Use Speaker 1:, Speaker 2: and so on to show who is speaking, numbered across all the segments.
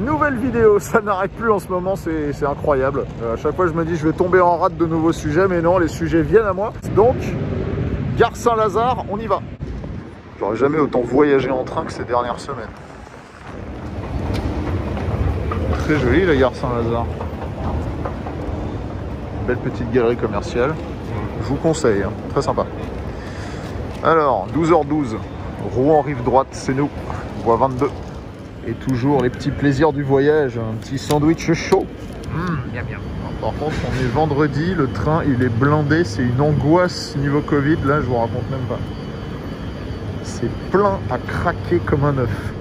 Speaker 1: Nouvelle vidéo, ça n'arrête plus en ce moment, c'est incroyable. À chaque fois je me dis je vais tomber en rate de nouveaux sujets, mais non, les sujets viennent à moi. Donc, Gare Saint-Lazare, on y va. J'aurais jamais autant voyagé en train que ces dernières semaines. Très jolie la Gare Saint-Lazare. Belle petite galerie commerciale. Je vous conseille, hein. Très sympa. Alors, 12h12, Rouen rive droite, c'est nous, voie 22. Et toujours les petits plaisirs du voyage, un petit sandwich chaud. Bien, bien. Par contre, on est vendredi, le train il est blindé, c'est une angoisse niveau Covid, là je vous raconte même pas. C'est plein à craquer comme un œuf.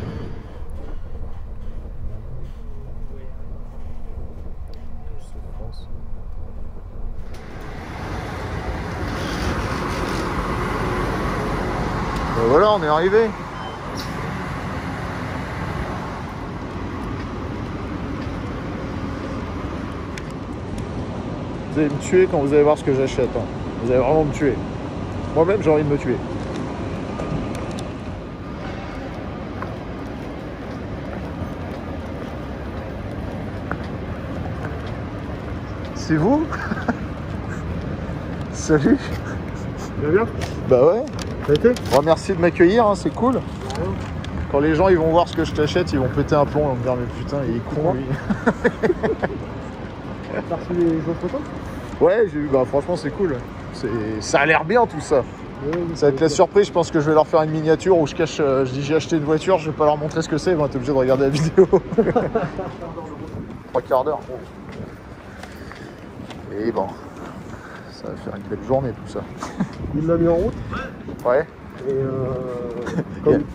Speaker 1: Ben voilà, on est arrivé. Vous allez me tuer quand vous allez voir ce que j'achète. Hein. Vous allez vraiment me tuer. Moi-même, j'ai envie de me tuer. C'est vous? Salut.
Speaker 2: Tu vas bien?
Speaker 1: Bah ouais.
Speaker 2: Ça a été?
Speaker 1: Bon, merci de m'accueillir, hein, c'est cool. Quand les gens ils vont voir ce que je t'achète, ils vont péter un plomb et vont me dire mais putain, il est con lui.
Speaker 2: T'as reçu les autres photos?
Speaker 1: Ouais, j'ai eu, bah franchement c'est cool. Ça a l'air bien tout ça. Ça va être la surprise, je pense que je vais leur faire une miniature où je cache, je dis j'ai acheté une voiture, je vais pas leur montrer ce que c'est, ils vont être obligés de regarder la vidéo. 3 quarts d'heure. Et bon, ça va faire une belle journée tout ça.
Speaker 2: Il l'a mis en route.
Speaker 1: Ouais.
Speaker 2: Et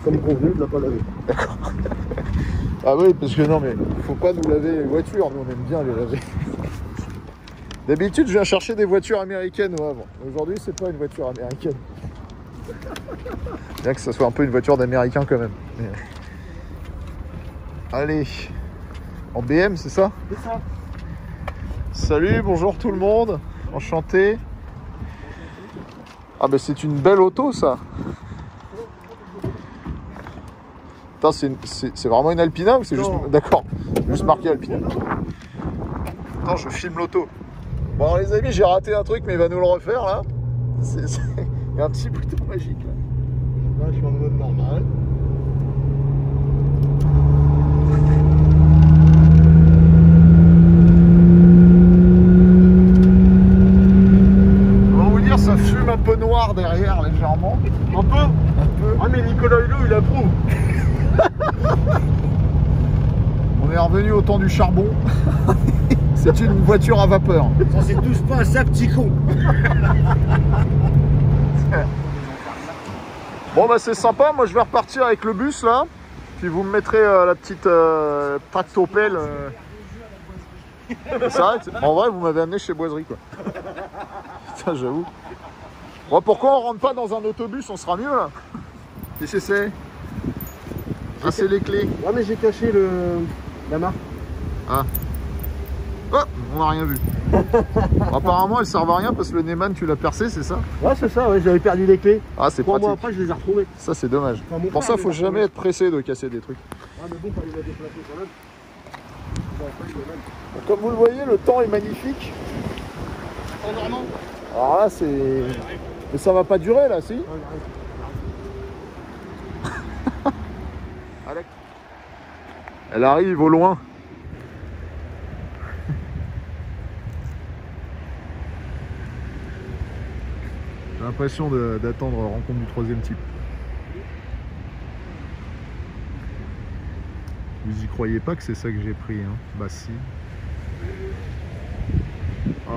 Speaker 2: comme convenu, il l'a pas lavé.
Speaker 1: D'accord. Ah oui, parce que non mais faut pas nous laver les voitures, nous on aime bien les laver. D'habitude je viens chercher des voitures américaines au Havre. Aujourd'hui c'est pas une voiture américaine. Bien que ça soit un peu une voiture d'américain quand même. Mais... Allez, en BM c'est ça?
Speaker 2: C'est ça.
Speaker 1: Salut, bonjour tout le monde, enchanté. Ah ben c'est une belle auto ça. C'est vraiment une Alpina ou c'est juste... D'accord, juste marqué Alpina. Attends, je filme l'auto. Bon les amis, j'ai raté un truc mais il va nous le refaire là. Il y a un petit bouton magique là.
Speaker 2: Là, je suis en mode normal.
Speaker 1: On va vous dire, ça fume un peu noir derrière légèrement.
Speaker 2: Un peu? Ah mais Nicolas Hulot, il approuve.
Speaker 1: On est revenu au temps du charbon. C'est une voiture à vapeur.
Speaker 2: Ça c'est touche pas à ça, petit con.
Speaker 1: Bon bah c'est sympa, moi je vais repartir avec le bus là. Puis vous me mettrez la petite tractopelle. C'est vrai, en vrai vous m'avez amené chez Boiserie quoi. Putain j'avoue. Bon, pourquoi on rentre pas dans un autobus, on sera mieux là. Qu'est-ce que c'est? Ah c'est les clés.
Speaker 2: Ouais mais j'ai caché la marque.
Speaker 1: Ah. Oh, on n'a rien vu. Apparemment elles servent à rien parce que le Neyman tu l'as percé, c'est ça?
Speaker 2: Ouais c'est ça, ouais, j'avais perdu les clés.
Speaker 1: Ah c'est
Speaker 2: 3
Speaker 1: pratique.
Speaker 2: mois après je les ai retrouvées.
Speaker 1: Ça c'est dommage.
Speaker 2: Enfin,
Speaker 1: Pour ça faut jamais être pressé de casser des trucs.
Speaker 2: Ah mais bon, fallait la déplacer quand même. Bon, après, il est même.
Speaker 1: Donc, comme vous le voyez, le temps est magnifique.
Speaker 2: En normand.
Speaker 1: Alors là c'est... Mais ça va pas durer là, si? Elle arrive au loin. J'ai l'impression d'attendre la rencontre du troisième type. Vous y croyez pas que c'est ça que j'ai pris, hein? Bah si.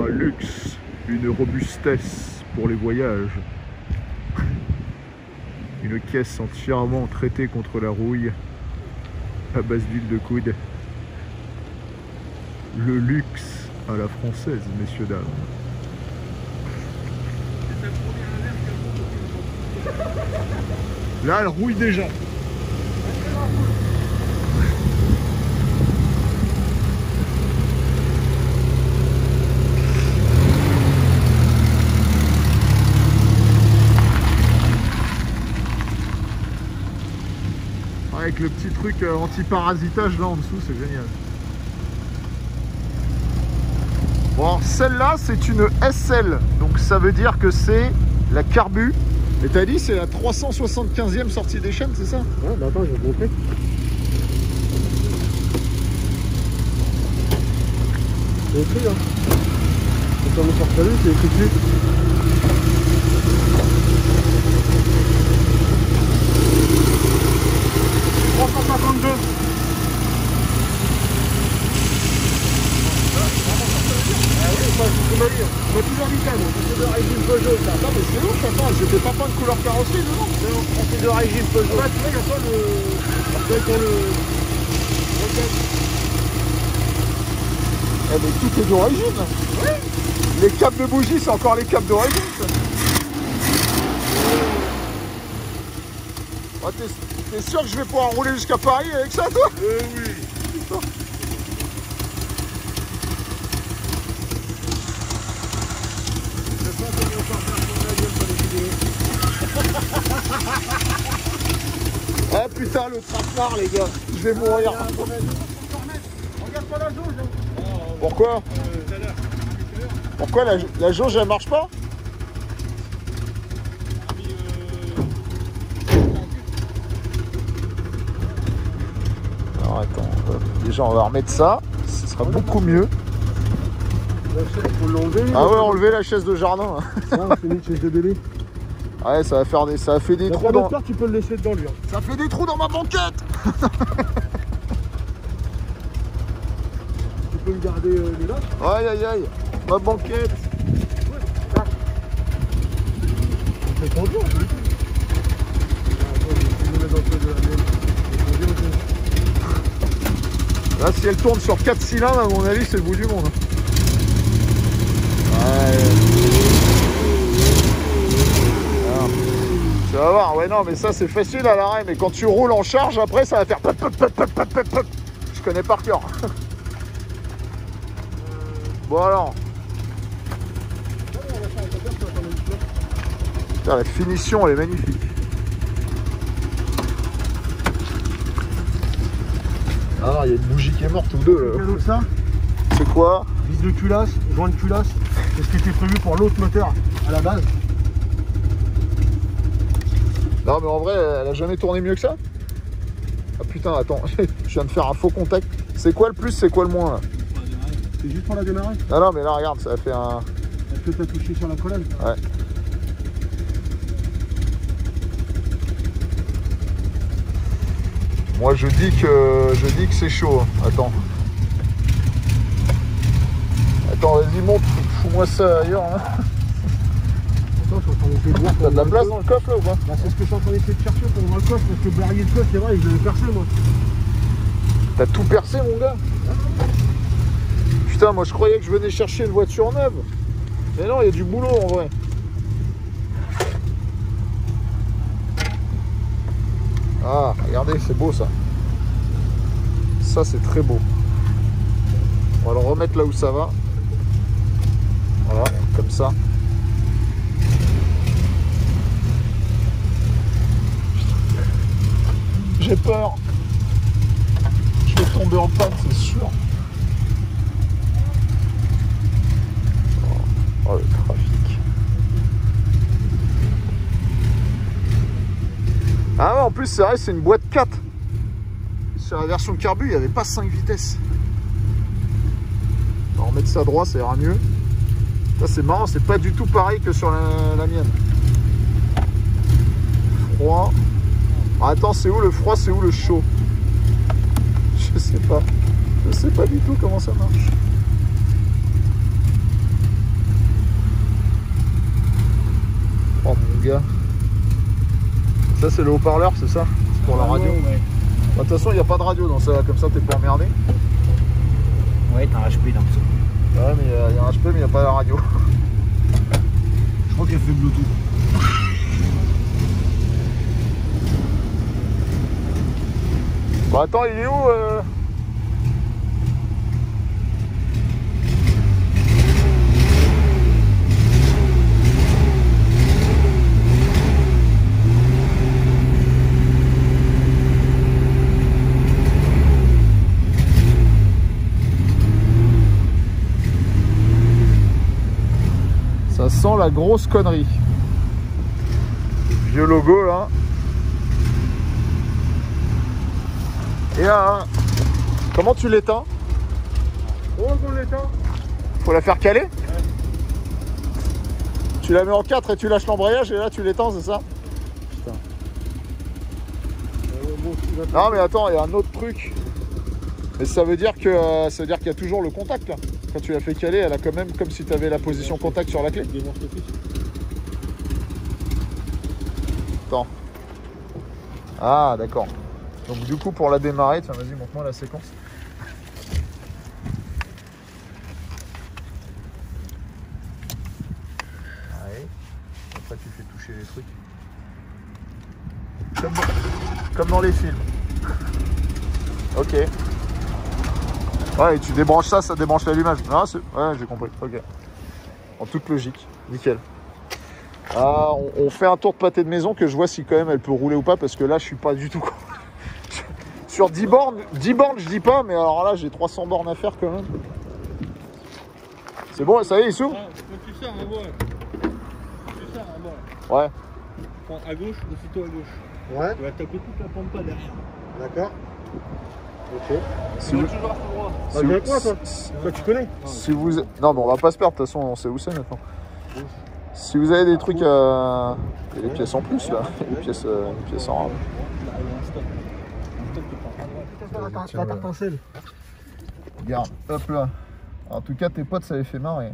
Speaker 1: Un luxe, une robustesse pour les voyages. Une caisse entièrement traitée contre la rouille à base d'huile de coude. Le luxe à la française, messieurs, dames. Là, elle rouille déjà. Avec le petit truc anti-parasitage là en dessous, c'est génial. Bon, alors celle-là, c'est une SL, donc ça veut dire que c'est la Carbu. Et t'as dit, c'est la 375e sortie des chaînes, c'est ça?
Speaker 2: Ouais, bah attends, je vais te montrer. C'est écrit, hein. Quand on me sort salut, c'est écrit dessus. On a plusieurs vitesses, c'est de régime Peugeot ça.
Speaker 1: Non mais c'est ouf, attends, j'étais pas de couleur carrosserie dedans.
Speaker 2: C'est de régime Peugeot. Là, tu vois, il n'y a pas le... Pour le...
Speaker 1: Eh mais tout est d'origine.
Speaker 2: Ouais.
Speaker 1: Les câbles de bougie, c'est encore les câbles d'origine ça. Ah, t'es sûr que je vais pouvoir rouler jusqu'à Paris avec ça toi?
Speaker 2: Oui.
Speaker 1: Ah putain le traquenard les gars, je vais mourir.
Speaker 2: Regarde pas la jauge.
Speaker 1: Pourquoi? Pourquoi la jauge elle marche pas? Alors attends, déjà on va remettre ça, ce sera beaucoup mieux.
Speaker 2: La chaise, faut l'enlever.
Speaker 1: Ah ouais, enlever la chaise de jardin.
Speaker 2: Ça, c'est une chaise de bébé.
Speaker 1: Ouais, ça va faire ça a fait des trous dans...
Speaker 2: Tu peux le laisser dedans lui. Hein.
Speaker 1: Ça fait des trous dans ma banquette.
Speaker 2: Tu peux me garder les là.
Speaker 1: Aïe aïe aïe, ma banquette.
Speaker 2: C'est ton tour.
Speaker 1: Là, si elle tourne sur 4 cylindres, à mon avis, c'est le bout du monde. Ouais. Alors, tu vas voir, ouais, non, mais ça, c'est facile à l'arrêt. Mais quand tu roules en charge, après, ça va faire pop, pop, pop, pop, pop, pop, pop. Je connais par cœur. Bon, alors. Putain, la finition, elle est magnifique. Ah, il y a une bougie qui est morte ou deux.
Speaker 2: Cadeau de ça,
Speaker 1: C'est quoi?
Speaker 2: vis de culasse, joint de culasse. C'est ce qui était prévu pour l'autre moteur à la base.
Speaker 1: Non mais en vrai, elle a jamais tourné mieux que ça. Ah putain, attends, je viens de faire un faux contact. C'est quoi le plus, c'est quoi le moins là?
Speaker 2: C'est juste pour la démarrer.
Speaker 1: Non, non, mais là, regarde, ça a fait un...
Speaker 2: Est-ce que tu as touché sur la colonne?
Speaker 1: Ouais. Moi, je dis que c'est chaud. Attends. Attends, vas-y, monte. Fous-moi ça ailleurs. Hein.
Speaker 2: Attends, je suis en train d'essayer de voir.
Speaker 1: T'as de la place dans le coffre là ou pas?
Speaker 2: Bah, c'est ce que je suis en train d'essayer de chercher pour voir le coffre. Parce que le barrier de coffre, c'est vrai, je l'avais percé moi.
Speaker 1: T'as tout percé, mon gars? Putain, moi, je croyais que je venais chercher une voiture neuve. Mais non, il y a du boulot en vrai. Ah, regardez, c'est beau ça. Ça, c'est très beau. On va le remettre là où ça va. Voilà, comme ça. J'ai peur. Je vais tomber en panne, c'est sûr. Oh, le trafic. Ah ouais, en plus, c'est vrai, c'est une boîte 4. Sur la version Carbu, il n'y avait pas 5 vitesses. On va remettre ça à droite, ça ira mieux. Ça, c'est marrant, c'est pas du tout pareil que sur la mienne. Froid. Ah, attends, c'est où le froid, c'est où le chaud? Je sais pas. Je sais pas du tout comment ça marche. Oh mon gars. Ça, c'est le haut-parleur, c'est ça? C'est pour la radio?
Speaker 2: Ouais.
Speaker 1: De toute façon, il n'y a pas de radio dans ça, comme ça, t'es pas emmerdé.
Speaker 2: Ouais, t'as un HP dans ça.
Speaker 1: Ouais, mais il y a un HP, mais il n'y a pas la radio.
Speaker 2: Je crois qu'elle fait Bluetooth.
Speaker 1: Bon, attends, il est où sent la grosse connerie. Vieux logo là. Et là, comment tu l'éteins?
Speaker 2: Oh, on l'éteint.
Speaker 1: Faut la faire caler? Tu la mets en 4 et tu lâches l'embrayage et là tu l'étends, c'est ça? Putain. Non mais attends, il y a un autre truc. Mais ça veut dire qu'il y a toujours le contact là. Quand tu la fais caler, elle a quand même comme si tu avais la position contact sur la clé. Attends. Ah d'accord. Donc du coup pour la démarrer, tiens vas-y montre-moi la séquence. Ouais. Après tu fais toucher les trucs. Comme dans les films. Ok. Ouais, et tu débranches ça, ça débranche l'allumage. Ah, ouais, j'ai compris. Ok. En toute logique. Nickel. Ah, on fait un tour de pâté de maison que je vois si quand même elle peut rouler ou pas parce que là je suis pas du tout. Sur 10 bornes je dis pas, mais alors là j'ai 300 bornes à faire quand même. C'est bon, ça y est, il s'ouvre?
Speaker 2: Quand tu sers à moi. Tu sers à moi.
Speaker 1: Ouais.
Speaker 2: Enfin, à gauche, aussitôt à gauche. Ouais. Tu vas taper toute la pampa derrière. D'accord. Ok.
Speaker 1: Si vous...
Speaker 2: toujours à tout droit.
Speaker 1: Si
Speaker 2: Viens
Speaker 1: vous...
Speaker 2: avec moi, toi. Toi, tu connais.
Speaker 1: Si vous... Non, mais on va pas se perdre, de toute façon, on sait où c'est maintenant. Si vous avez des trucs à... Il y a des pièces en plus, là. Des pièces en rame.
Speaker 2: La tartincelle.
Speaker 1: Regarde, hop là. En tout cas, tes potes, ça les fait marrer.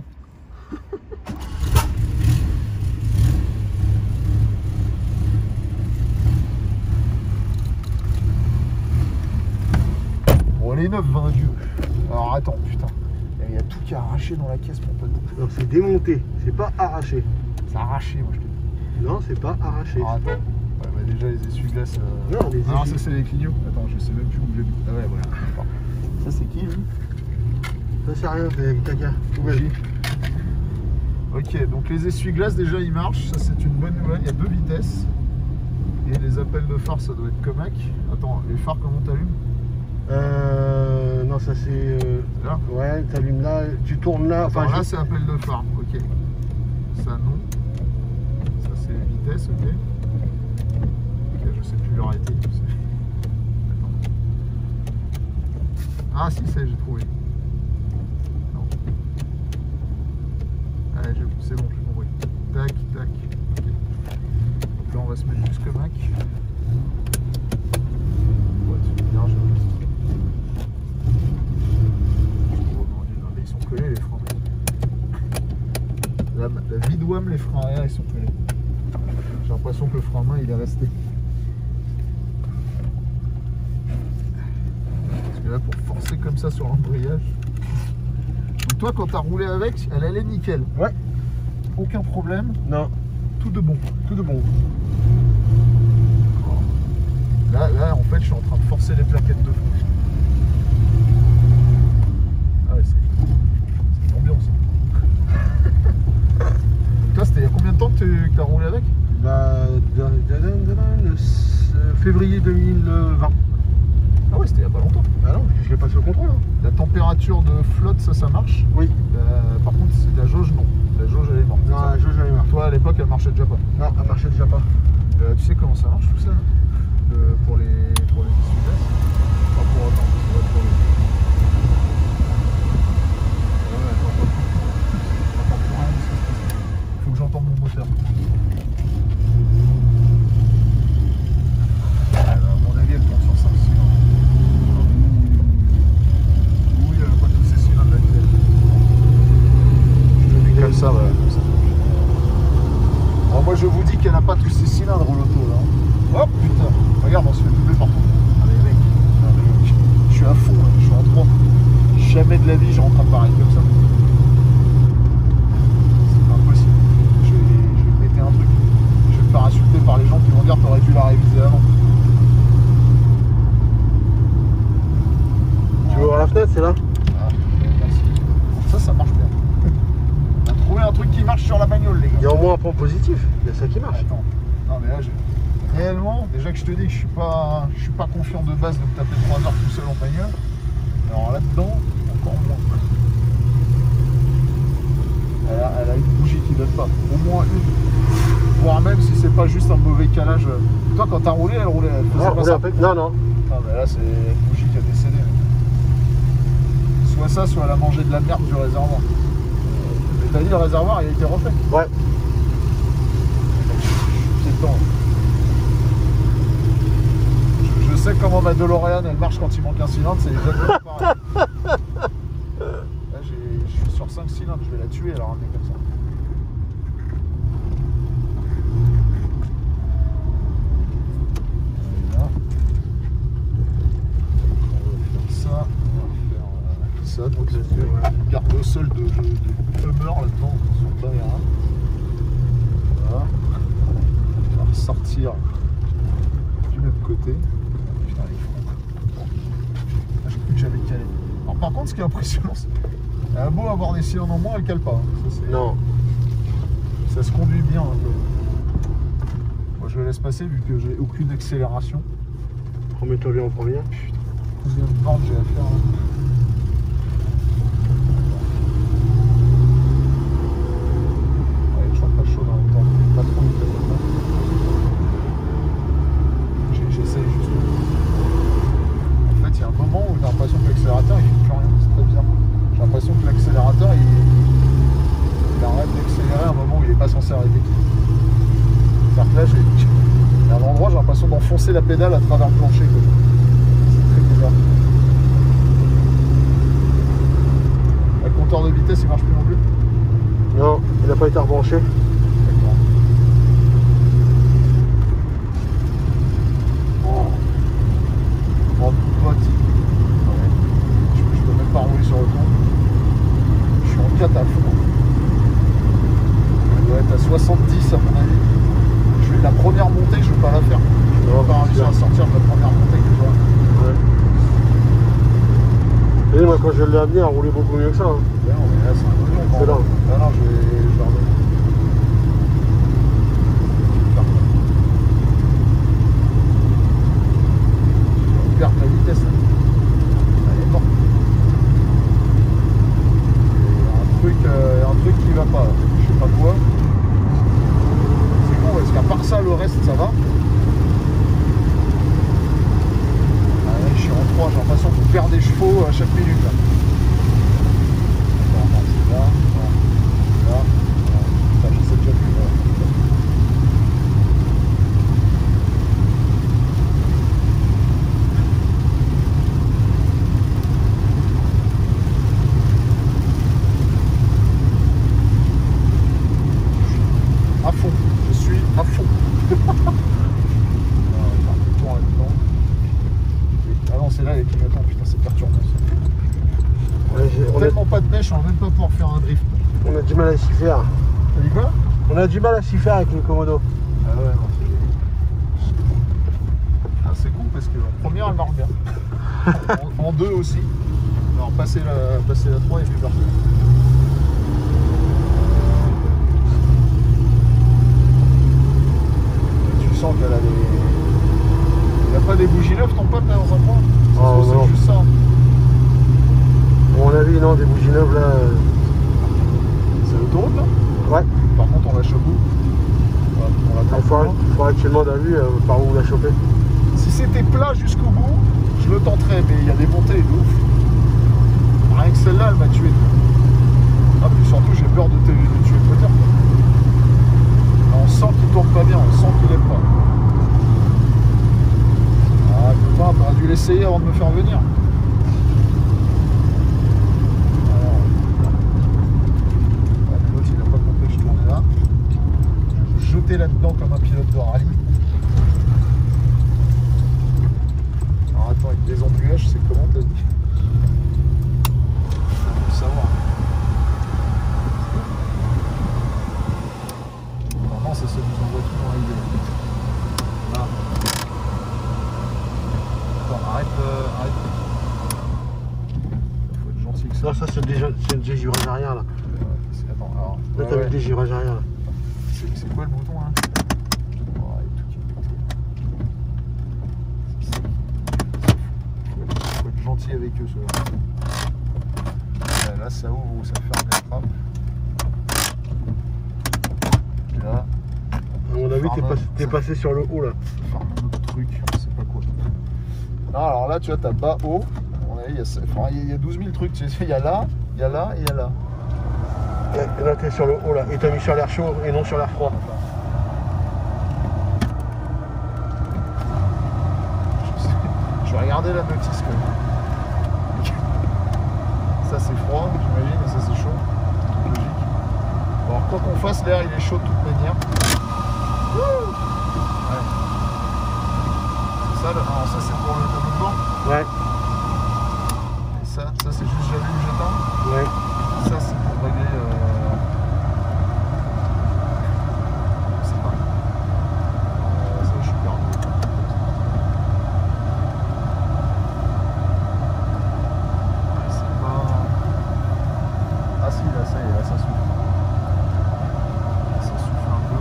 Speaker 1: Bon, les 9, 20 dieux. Alors attends, putain. Il y a tout qui est arraché dans la caisse, mon pote.
Speaker 2: Non, c'est démonté, c'est pas arraché.
Speaker 1: C'est arraché, moi je te dis.
Speaker 2: Non, c'est pas arraché.
Speaker 1: Alors attends. Ouais, bah déjà les essuie-glaces.
Speaker 2: Non, les
Speaker 1: alors
Speaker 2: essuie-
Speaker 1: ça c'est les clignots. Attends, je sais même plus où j'ai mis. Ah ouais, voilà. D'accord. Ça c'est qui lui?
Speaker 2: Ça c'est rien, c'est caca.
Speaker 1: Bougie. Ok, donc les essuie-glaces déjà ils marchent. Ça c'est une bonne nouvelle. Il y a 2 vitesses. Et les appels de phare ça doit être Comac. Attends, les phares comment t'allumes?
Speaker 2: Non, ça c'est.
Speaker 1: Là.
Speaker 2: Ouais, t'allumes là, tu tournes là.
Speaker 1: Enfin,
Speaker 2: Enfin,
Speaker 1: là c'est appel de phare, ok. Ça non. Ça c'est vitesse, ok. Ok, je sais plus l'arrêter. Attends. Ah si, ça j'ai trouvé. Non. Allez, c'est bon, j'ai compris. Tac, tac. Ok. Donc là on va se mettre juste Comac. Ouais, c'est bien, ils sont collés les freins. La vie de WAM, les freins arrière ils sont collés. J'ai l'impression que le frein à main il est resté. Parce que là pour forcer comme ça sur l'embrayage. Donc toi quand t'as roulé avec, elle allait nickel.
Speaker 2: Ouais.
Speaker 1: Aucun problème.
Speaker 2: non,
Speaker 1: Tout de bon.
Speaker 2: tout de bon.
Speaker 1: Là en fait je suis en train de forcer les plaquettes de fond. Ah ouais, c'est l'ambiance. Toi c'était il y a combien de temps que tu as roulé avec?
Speaker 2: Bah, le février 2020.
Speaker 1: Ah ouais, c'était il y a pas longtemps.
Speaker 2: Bah non, je l'ai passé au contrôle. Hein.
Speaker 1: La température de flotte, ça marche.
Speaker 2: Oui.
Speaker 1: Par contre, c'est de la jauge, non. La jauge, elle est morte.
Speaker 2: Non, la jauge, j'avais marre.
Speaker 1: Toi, à l'époque, elle marchait déjà pas.
Speaker 2: Non, elle marchait déjà pas.
Speaker 1: Tu sais comment ça marche tout ça pour les essuie-glaces? Pas pour autant, ça va être pour les... Ouais, attends, pas plus rien de ce qui se passe. Faut que j'entende mon moteur. À mon avis, elle tourne sur 5 cylindres. Oui, elle n'a pas tous ces cylindres là-dedans. Je le mets comme ça, voilà, comme ça. Alors moi je vous dis qu'elle n'a pas tous ces cylindres l'auto là. Oh putain, regarde, on se fait doubler partout. Ah mais mec, je suis à fond là, je suis en 3. Jamais de la vie je rentre à pareil comme ça. C'est pas possible. Je vais péter un truc. Je vais me faire insulter par les gens qui vont dire t'aurais dû la réviser avant.
Speaker 2: Tu veux voir la fenêtre, c'est là?
Speaker 1: Ah, merci. Ça marche bien. On a trouvé un truc qui marche sur la bagnole les gars.
Speaker 2: Il y a au moins un point positif, il y a ça qui marche.
Speaker 1: Attends. Non mais là réellement, déjà que je te dis que je suis pas confiant de base de me taper 3 heures tout seul en bagnole. Alors là-dedans, encore moins. Elle a une bougie qui donne pas. décalage. Toi, quand t'as roulé, elle faisait pas ça.
Speaker 2: Non, non.
Speaker 1: Non, mais là, c'est une bougie qui a décédé. Soit ça, soit elle a mangé de la merde du réservoir. Mais t'as dit, le réservoir, il a été refait.
Speaker 2: Ouais.
Speaker 1: Pied dedans. Je sais comment ma DeLorean, elle marche quand il manque un cylindre, c'est exactement pareil. Là, je suis sur 5 cylindres, je vais la tuer, elle a ramené comme ça. Ça, donc une garde au sol de Hummer là-dedans, son derrière. Voilà. On va ressortir du même côté. Putain, les fronts. Ah, j'ai cru que j'avais calé. Alors, par contre, ce qui est impressionnant, c'est elle a beau avoir des cylindres en moins, elle cale pas. Hein. Ça,
Speaker 2: non.
Speaker 1: Ça se conduit bien. Hein. Moi, je le laisse passer vu que j'ai aucune accélération.
Speaker 2: Remets-toi bien en première.
Speaker 1: Putain, combien de bornes j'ai à faire là. J'essaye juste. En fait, il y a un moment où j'ai l'impression que l'accélérateur il fait plus rien, c'est très bizarre. J'ai l'impression que l'accélérateur il arrête d'accélérer à un moment où il n'est pas censé arrêter. C'est-à-dire que là, à un endroit, j'ai l'impression d'enfoncer la pédale à travers le plancher. C'est très bizarre. Le compteur de vitesse il marche plus non plus?
Speaker 2: Non, il n'a pas été rebranché. Je peux même pas rouler sur le temps. Je suis en 4 à fond. Elle doit être à 70 à mon avis. La première montée, je ne vais pas la faire. Je ne vais pas réussir à sortir de la première montée que je vois. Ouais. Et moi quand je l'ai amené, elle roulait beaucoup mieux que ça. Hein.
Speaker 1: Ben non, mais là c'est un oignon.
Speaker 2: C'est là.
Speaker 1: Ah non, je vais redonner. Perdre la vitesse. Elle est morte. Il y a un truc qui va pas. Je sais pas quoi. C'est con parce qu'à part ça, le reste ça va. Allez, je suis en 3, j'ai l'impression qu'on perd des chevaux à chaque minute. Là. Non, c'est là. Là. Putain, je sais déjà plus. Là. À fond, je suis à fond. Ah non, c'est là les clignotants, putain, c'est perturbant. Ouais, tellement pas de pêche, on va même pas pouvoir faire un drift.
Speaker 2: On a du mal à s'y faire.
Speaker 1: T'as dit quoi?
Speaker 2: On a du mal à s'y faire avec le Komodo.
Speaker 1: Ah ouais, non, c'est con parce qu'en première elle marche bien. En 2 aussi. Alors passer la 3 et puis partir. Tu sens qu'elle a des... Il n'y a pas des bougies neuves ton pote là dans un coin?
Speaker 2: Oh,
Speaker 1: c'est juste ça.
Speaker 2: À mon avis, non, des bougies neuves là.
Speaker 1: C'est l'autoroute là?
Speaker 2: Ouais.
Speaker 1: Par contre, on la chope où?
Speaker 2: Il faudrait que tu demandes à lui par où la choper.
Speaker 1: Si c'était plat jusqu'au bout, je le tenterais, mais il y a des montées de ouf. Rien que celle-là, elle m'a tué. Ah, puis surtout, j'ai peur de tuer le moteur. On sent qu'il tourne pas bien, on sent qu'il aime pas. Ah, putain, t'aurais dû l'essayer avant de me faire venir. L'autre, il n'a pas compris que je tournais là. Je vais jeter là-dedans comme un pilote de rallye. Alors attends, avec des embuages, c'est comment t'as dit? Faut savoir. Normalement, c'est celui qui envoie tout dans la idée. Là. Attends, arrête. Faut être gentil que ça.
Speaker 2: Non, ça c'est le dégirage arrière là.
Speaker 1: Attends, alors.
Speaker 2: Là, t'as le dégirage arrière là.
Speaker 1: C'est quoi le bouton là? Faut être gentil avec eux, ceux-là. Là, ça ouvre ou ça ferme les trappes. Et là.
Speaker 2: À mon avis,
Speaker 3: vu, t'es passé sur le haut là.
Speaker 2: Faire un autre truc, je sais pas quoi. Non, alors là, tu vois, t'as bas, haut. Il y a 12 000 trucs. Tu sais, il y a là, il y a là et il y a là.
Speaker 3: Et là, t'es sur le haut là. Et t'as mis sur l'air chaud et non sur l'air froid.
Speaker 2: Je vais regarder la notice quand même. Ça c'est froid, j'imagine, et ça c'est chaud. Tout logique. Bon, alors quoi qu'on fasse, l'air il est chaud de toute manière. Ouais. C'est ça, alors ça c'est pour le tableau de bord.
Speaker 3: Ouais.
Speaker 2: Et ça c'est juste j'allume, j'éteins.
Speaker 3: Ouais.
Speaker 2: Ça c'est pour régler. Je sais pas. Ça je suis perdu. C'est pas. Ah si là ça y est, là ça souffle. Ça souffle un peu.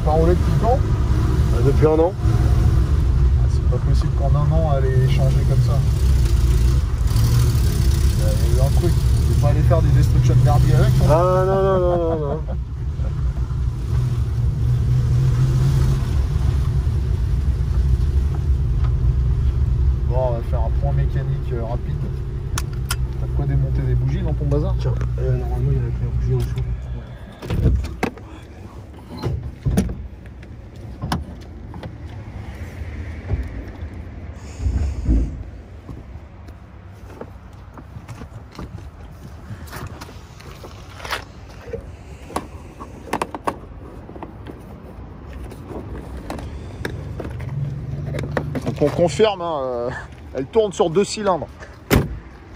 Speaker 2: Roulé depuis le temps.
Speaker 3: Depuis un an.
Speaker 2: C'est pas possible qu'en un an elle ait changé comme ça. Il y a eu un truc. Tu peux pas aller faire des destruction derby avec.
Speaker 3: Ah non.
Speaker 2: Bon, on va faire un point mécanique rapide. T'as de quoi démonter des bougies dans ton bazar?
Speaker 3: Tiens, normalement il y a la bougie en dessous.
Speaker 1: Donc on confirme, hein, elle tourne sur 2 cylindres.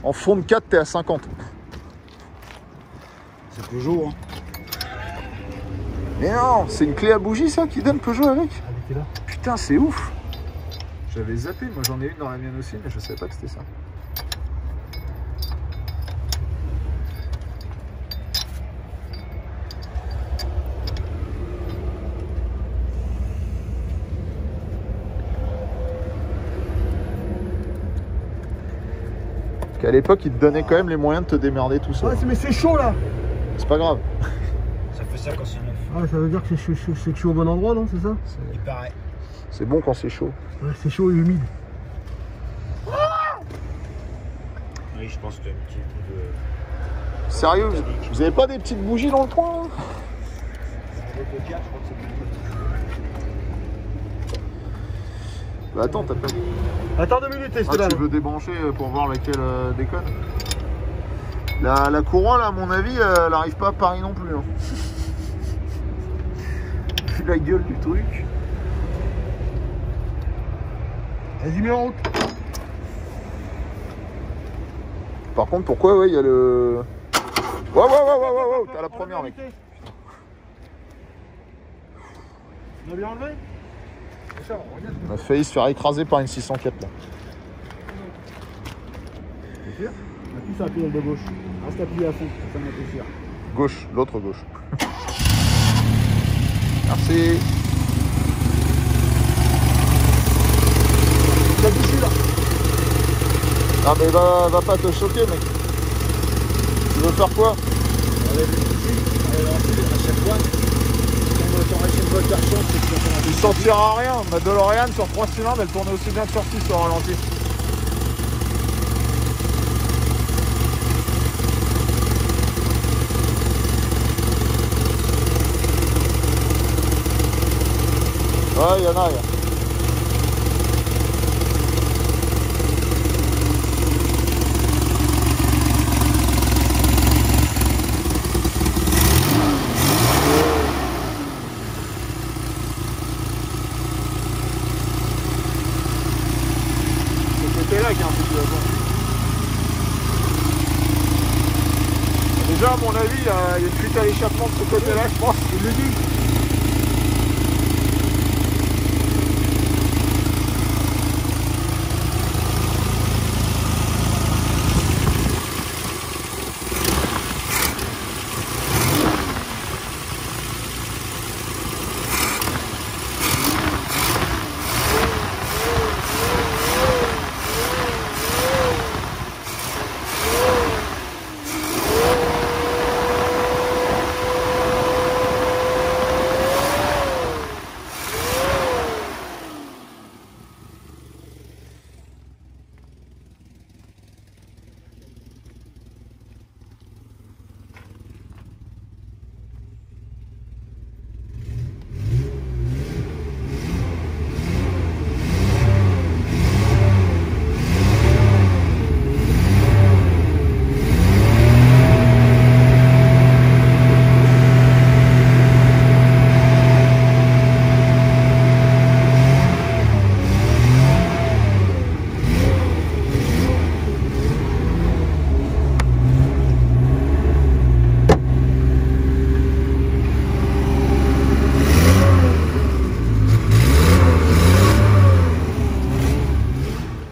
Speaker 1: En fond de 4, t'es à 50.
Speaker 3: C'est Peugeot, hein.
Speaker 1: Mais non, c'est une clé à bougie ça qui donne Peugeot avec.
Speaker 3: Elle était là.
Speaker 1: Putain, c'est ouf. J'avais zappé, moi j'en ai une dans la mienne aussi, mais je savais pas que c'était ça. Qu'à l'époque, ils te donnaient quand même les moyens de te démerder tout seul.
Speaker 3: Ah, mais c'est chaud là.
Speaker 1: C'est pas grave.
Speaker 4: Ça fait ça quand c'est neuf.
Speaker 3: Ah, ça veut dire que c'est que je suis au bon endroit, non? C'est ça?
Speaker 4: Il paraît.
Speaker 1: C'est bon quand c'est chaud.
Speaker 3: Ouais, c'est chaud et humide.
Speaker 4: Oui, je pense que un petit coup de.
Speaker 1: Sérieux, vous avez pas des petites bougies dans le coin là?
Speaker 4: Avec le 4, je crois que c'est plus.
Speaker 1: Bah attends, t'as pas...
Speaker 3: Attends 2 minutes,
Speaker 1: Ah,
Speaker 3: Esteban.
Speaker 1: tu veux débrancher pour voir laquelle déconne? La couronne, à mon avis, elle arrive pas à Paris non plus. Hein. Vu la gueule du truc.
Speaker 3: Vas-y, mets en route.
Speaker 1: Par contre, pourquoi, ouais, il y a le... Wow, t'as la première, mec.
Speaker 3: On a bien enlevé?
Speaker 1: On a failli se faire écraser par une 604 là.
Speaker 3: C'est sûr? Appuie sur la pédale de gauche. Reste appuyé à fond, ça m'a fait sûr.
Speaker 1: Gauche, l'autre gauche. Merci.
Speaker 3: La bougie là.
Speaker 1: Ah mais va pas te choquer, mec. Tu veux faire quoi?
Speaker 4: Allez, à chaque fois, ton racine moteur change, c'est que tu
Speaker 1: Tu sentiras rien. Ma DeLorean sur 3 cylindres, elle tournait aussi bien que sur 6 au ralenti. Ouais, il y en a. C'était là qu'il y a un peu de Déjà, à mon avis, il y a une fuite à l'échappement de ce côté-là, je pense.
Speaker 3: Je le dis.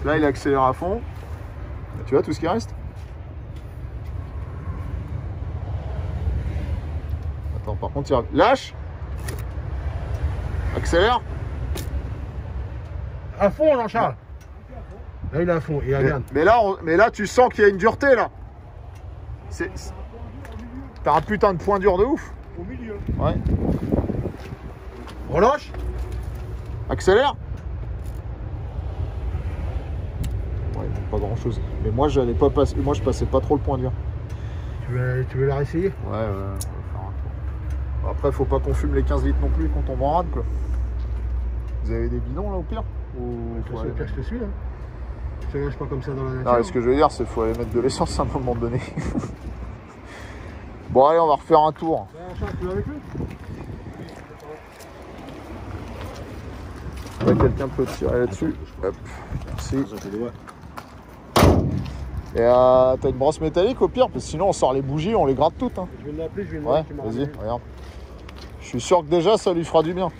Speaker 1: Là, il accélère à fond. Tu vois tout ce qui reste? Attends, par contre, il lâche. Accélère.
Speaker 3: À fond, Jean-Charles. Là, il est à fond. Et regarde.
Speaker 1: Mais là, tu sens qu'il y a une dureté, là. T'as un putain de point dur de ouf.
Speaker 3: Au milieu.
Speaker 1: Ouais.
Speaker 3: Relâche.
Speaker 1: Accélère. Ouais, donc pas grand chose. Mais moi, j'allais pas passer. Moi, je passais pas trop le point dur.
Speaker 3: Tu veux la réessayer?
Speaker 1: Ouais, on va faire un tour. Après, faut pas qu'on fume les 15 litres non plus quand on va en rade, quoi. Vous avez des bidons là au pire?
Speaker 3: Le pire, je te suis. Hein. Je te lâche pas comme ça dans la nature.
Speaker 1: Non, mais ce que je veux dire, c'est qu'il faut aller mettre de l'essence à un moment donné. Bon, allez, on va refaire un tour.
Speaker 3: Jean-Charles, tu veux avec lui?
Speaker 1: Ouais, quelqu'un peut tirer là-dessus. Hop, merci. Et t'as une brosse métallique au pire, parce que sinon on sort les bougies, on les gratte toutes. Hein.
Speaker 3: Je vais l'appeler, je vais lui
Speaker 1: Ouais,
Speaker 3: demander qu'il m'a
Speaker 1: vas-y,
Speaker 3: ramené.
Speaker 1: regarde. Je suis sûr que déjà ça lui fera du bien.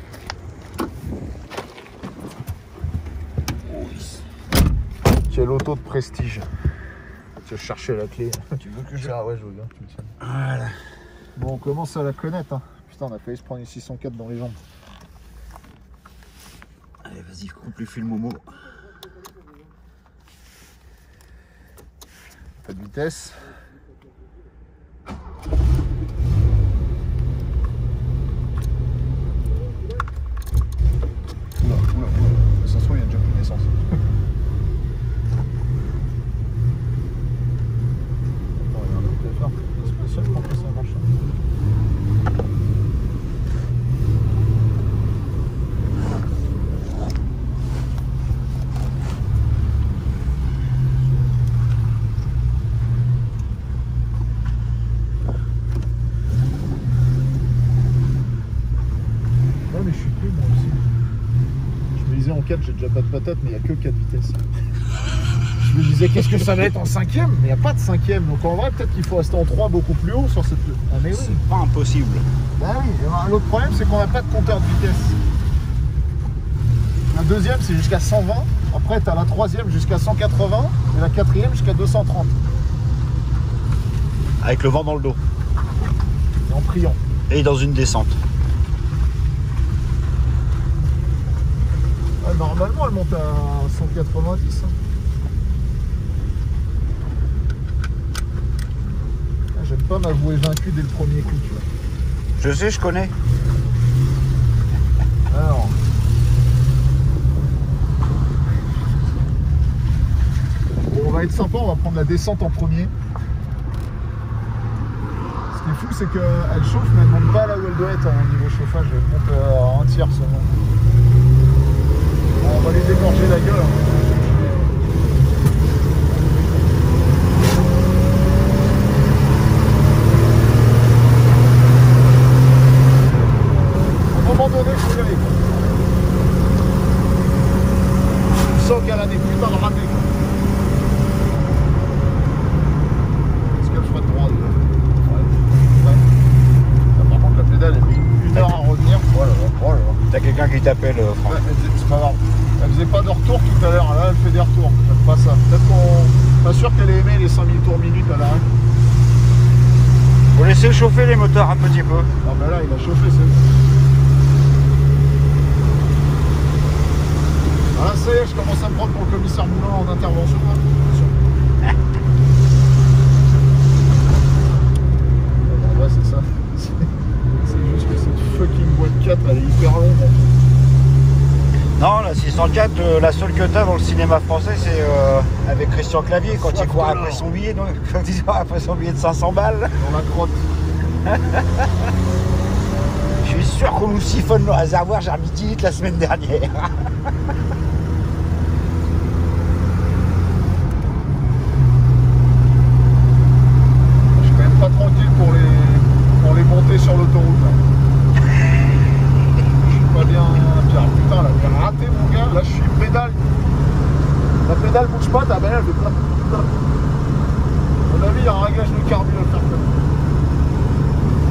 Speaker 1: Quelle auto de prestige. Tu vas chercher la clé. Tu veux que je... Ah ouais, je veux bien que tu me tiennes.
Speaker 3: Voilà.
Speaker 1: Bon, on commence à la connaître. Hein. Putain, on a failli se prendre une 604 dans les jambes.
Speaker 4: Allez, vas-y, coupe le film Momo.
Speaker 1: Pas de vitesse. Oula. Ça se trouve, il y a déjà plus d'essence. Attends, il y a un truc à faire. C'est spécial, je pense que ça marche. Ouais, mais je suis plus moi aussi. Je me disais en 4 j'ai déjà pas de patate, mais il n'y a que 4 vitesses. Je me disais qu'est-ce que ça va être en 5ème, mais il n'y a pas de 5ème. Donc en vrai peut-être qu'il faut rester en 3 beaucoup plus haut sur cette... Ah mais oui.
Speaker 4: C'est pas impossible.
Speaker 1: Bah oui, l'autre problème c'est qu'on n'a pas de compteur de vitesse. La deuxième c'est jusqu'à 120, après tu as la troisième jusqu'à 180 et la quatrième jusqu'à 230.
Speaker 4: Avec le vent dans le dos.
Speaker 1: Et en priant.
Speaker 4: Et dans une descente.
Speaker 1: Ah, normalement elle monte à 190. Hein. Ah, j'aime pas m'avouer vaincu dès le premier coup, tu vois.
Speaker 4: Je sais, je connais.
Speaker 1: Alors. Bon, on va être sympa, on va prendre la descente en premier. Ce qui est fou, c'est qu'elle chauffe, mais elle ne monte pas là où elle doit être au niveau chauffage. Elle monte à un tiers seulement. Bon, on va les égorger la gueule. À un moment donné, il faut y aller. Je sens qu'elle a des putains de ratés. Est-ce qu'elle ferait de droit déjà? Ouais,
Speaker 4: t'appelle, Franck.
Speaker 2: Ouais, c'est pas grave. Elle faisait pas de retour tout à l'heure, là elle fait des retours. J'aime pas ça. Peut-être qu'on. Pas sûr qu'elle ait aimé les 5000 tours minute à l'arrêt.
Speaker 4: Faut laisser chauffer les moteurs un petit peu.
Speaker 2: Non mais là il a chauffé, c'est bon. Ah ça y est, je commence à me prendre pour le commissaire Moulin en intervention. Hein. Ouais, c'est ça. C'est juste que cette fucking boîte 4 elle est hyper longue.
Speaker 4: Non, la 604, la seule que t'as dans le cinéma français, c'est avec Christian Clavier quand il court après son billet, donc, quand il court après son billet de 500 balles.
Speaker 2: Dans la crotte.
Speaker 4: Je suis sûr qu'on nous siphonne le réservoir Germitite la semaine dernière.
Speaker 2: Je suis quand même pas tranquille pour les montées sur l'autoroute. Je suis pas bien. Putain, là, j'ai raté mon gars. Là, je suis pédale. La pédale bouge pas, ta bagnole, elle fait pas. À mon avis, il y a un réglage de carbu à faire comme.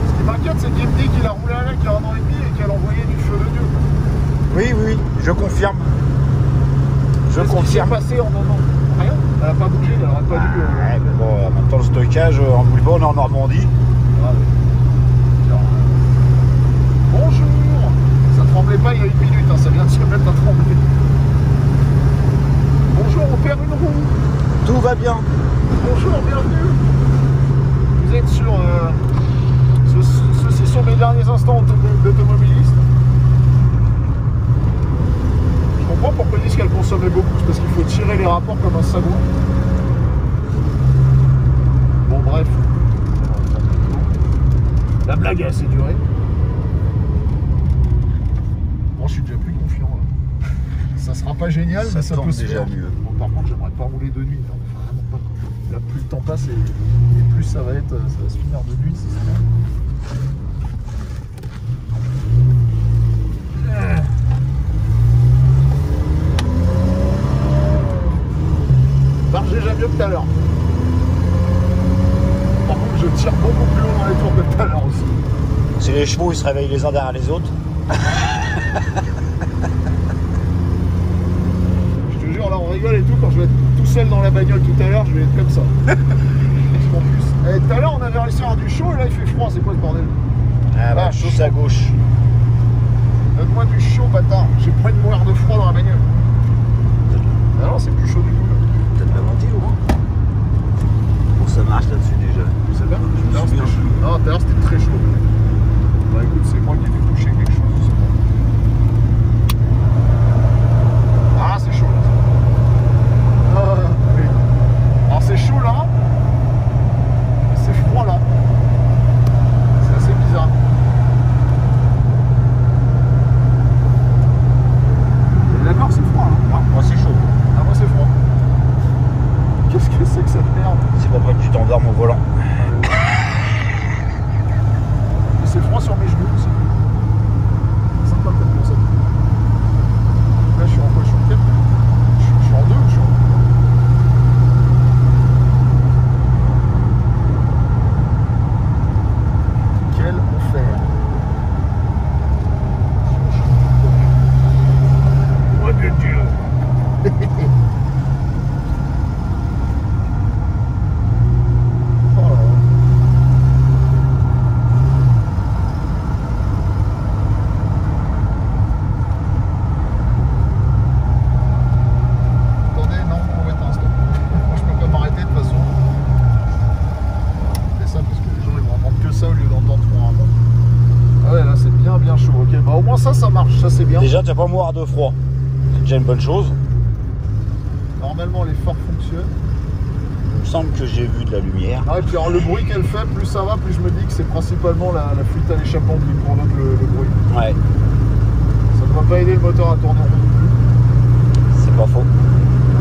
Speaker 2: Ce qui m'inquiète, c'est qu'il me dit qu'il a roulé avec il y a 1 an et demi et qu'elle a envoyé du feu de Dieu.
Speaker 4: Oui, oui, je confirme. Je
Speaker 2: Qu'est-ce qui s'est
Speaker 4: confirme.
Speaker 2: passé en 1 an? Rien. Elle a pas bougé, elle aurait pas dû.
Speaker 4: Ouais, mais bon, en même temps, le stockage en Boulevard, on est en Normandie.
Speaker 2: Ah, oui. Bonjour. Ça tremblait pas il y a 1 minute, hein, ça vient de se mettre à trembler. Bonjour, on perd une roue.
Speaker 4: Tout va bien.
Speaker 2: Bonjour, bienvenue. Vous êtes sur... ceci sont mes derniers instants d'automobiliste. Je comprends pourquoi ils disent qu'elle consommait beaucoup, c'est parce qu'il faut tirer les rapports comme un sagouin. Bon, bref. La blague a assez duré. Bon, je suis déjà plus confiant là. Ça sera pas génial, mais ça peut se
Speaker 4: déjà
Speaker 2: faire.
Speaker 4: mieux.
Speaker 2: Bon, par contre, j'aimerais pas rouler de nuit. Là. Enfin, vraiment pas. Là, plus le temps passe et plus ça va se finir de nuit, c'est ça. Marche déjà mieux que tout à l'heure. Par contre, je tire beaucoup plus haut dans les tours que tout à l'heure aussi.
Speaker 4: C'est les chevaux, ils se réveillent les uns derrière les autres.
Speaker 2: Je te jure, là on rigole et tout, quand je vais être tout seul dans la bagnole tout à l'heure, je vais être comme ça. En plus, tout à l'heure on avait réussi à avoir du chaud et là il fait froid, c'est quoi ce bordel?
Speaker 4: Ah bah, chaud à gauche.
Speaker 2: Donne-moi du chaud, bâtard, j'ai pas de mourir de froid dans la bagnole. Ah non, c'est plus chaud du tout là.
Speaker 4: Peut-être la ventile au moins. Bon, ça marche là-dessus déjà.
Speaker 2: C'est bien.
Speaker 4: Je me
Speaker 2: Non,
Speaker 4: souviens.
Speaker 2: tout à l'heure c'était très chaud. Bah écoute, c'est moi qui ai dû toucher quelque chose, je sais pas. Ah, c'est chaud là. Ah, oui. Alors c'est chaud là, et c'est froid là. C'est assez bizarre. D'accord, c'est froid là.
Speaker 4: Non, moi c'est chaud.
Speaker 2: Ah, moi c'est froid. Qu'est-ce que c'est que cette merde?
Speaker 4: C'est pas vrai que tu t'endormes au volant.
Speaker 2: Et c'est froid sur mes genoux aussi. C'est sympa comme ça. Là je suis en quoi? Je suis en 4. Je suis en 2 ou je suis en... Quel enfer. Oh mon Dieu. Oh là là. Attendez, non, on va être un stop. Moi je peux pas m'arrêter de toute façon. On fait ça parce que les gens ils vont entendre que ça au lieu d'entendre trois rapports. Ah ouais, là c'est bien chaud. Ok, bah au moins ça marche, ça c'est bien.
Speaker 4: Déjà, tu vas pas mourir de froid. C'est déjà une bonne chose.
Speaker 2: Normalement les phares fonctionnent.
Speaker 4: Il me semble que j'ai vu de la lumière.
Speaker 2: Ah, et puis alors le bruit qu'elle fait, plus ça va, plus je me dis que c'est principalement la fuite à l'échappement qui provoque le bruit.
Speaker 4: Ouais,
Speaker 2: Ça ne va pas aider le moteur à tourner en rond.
Speaker 4: c'est pas faux.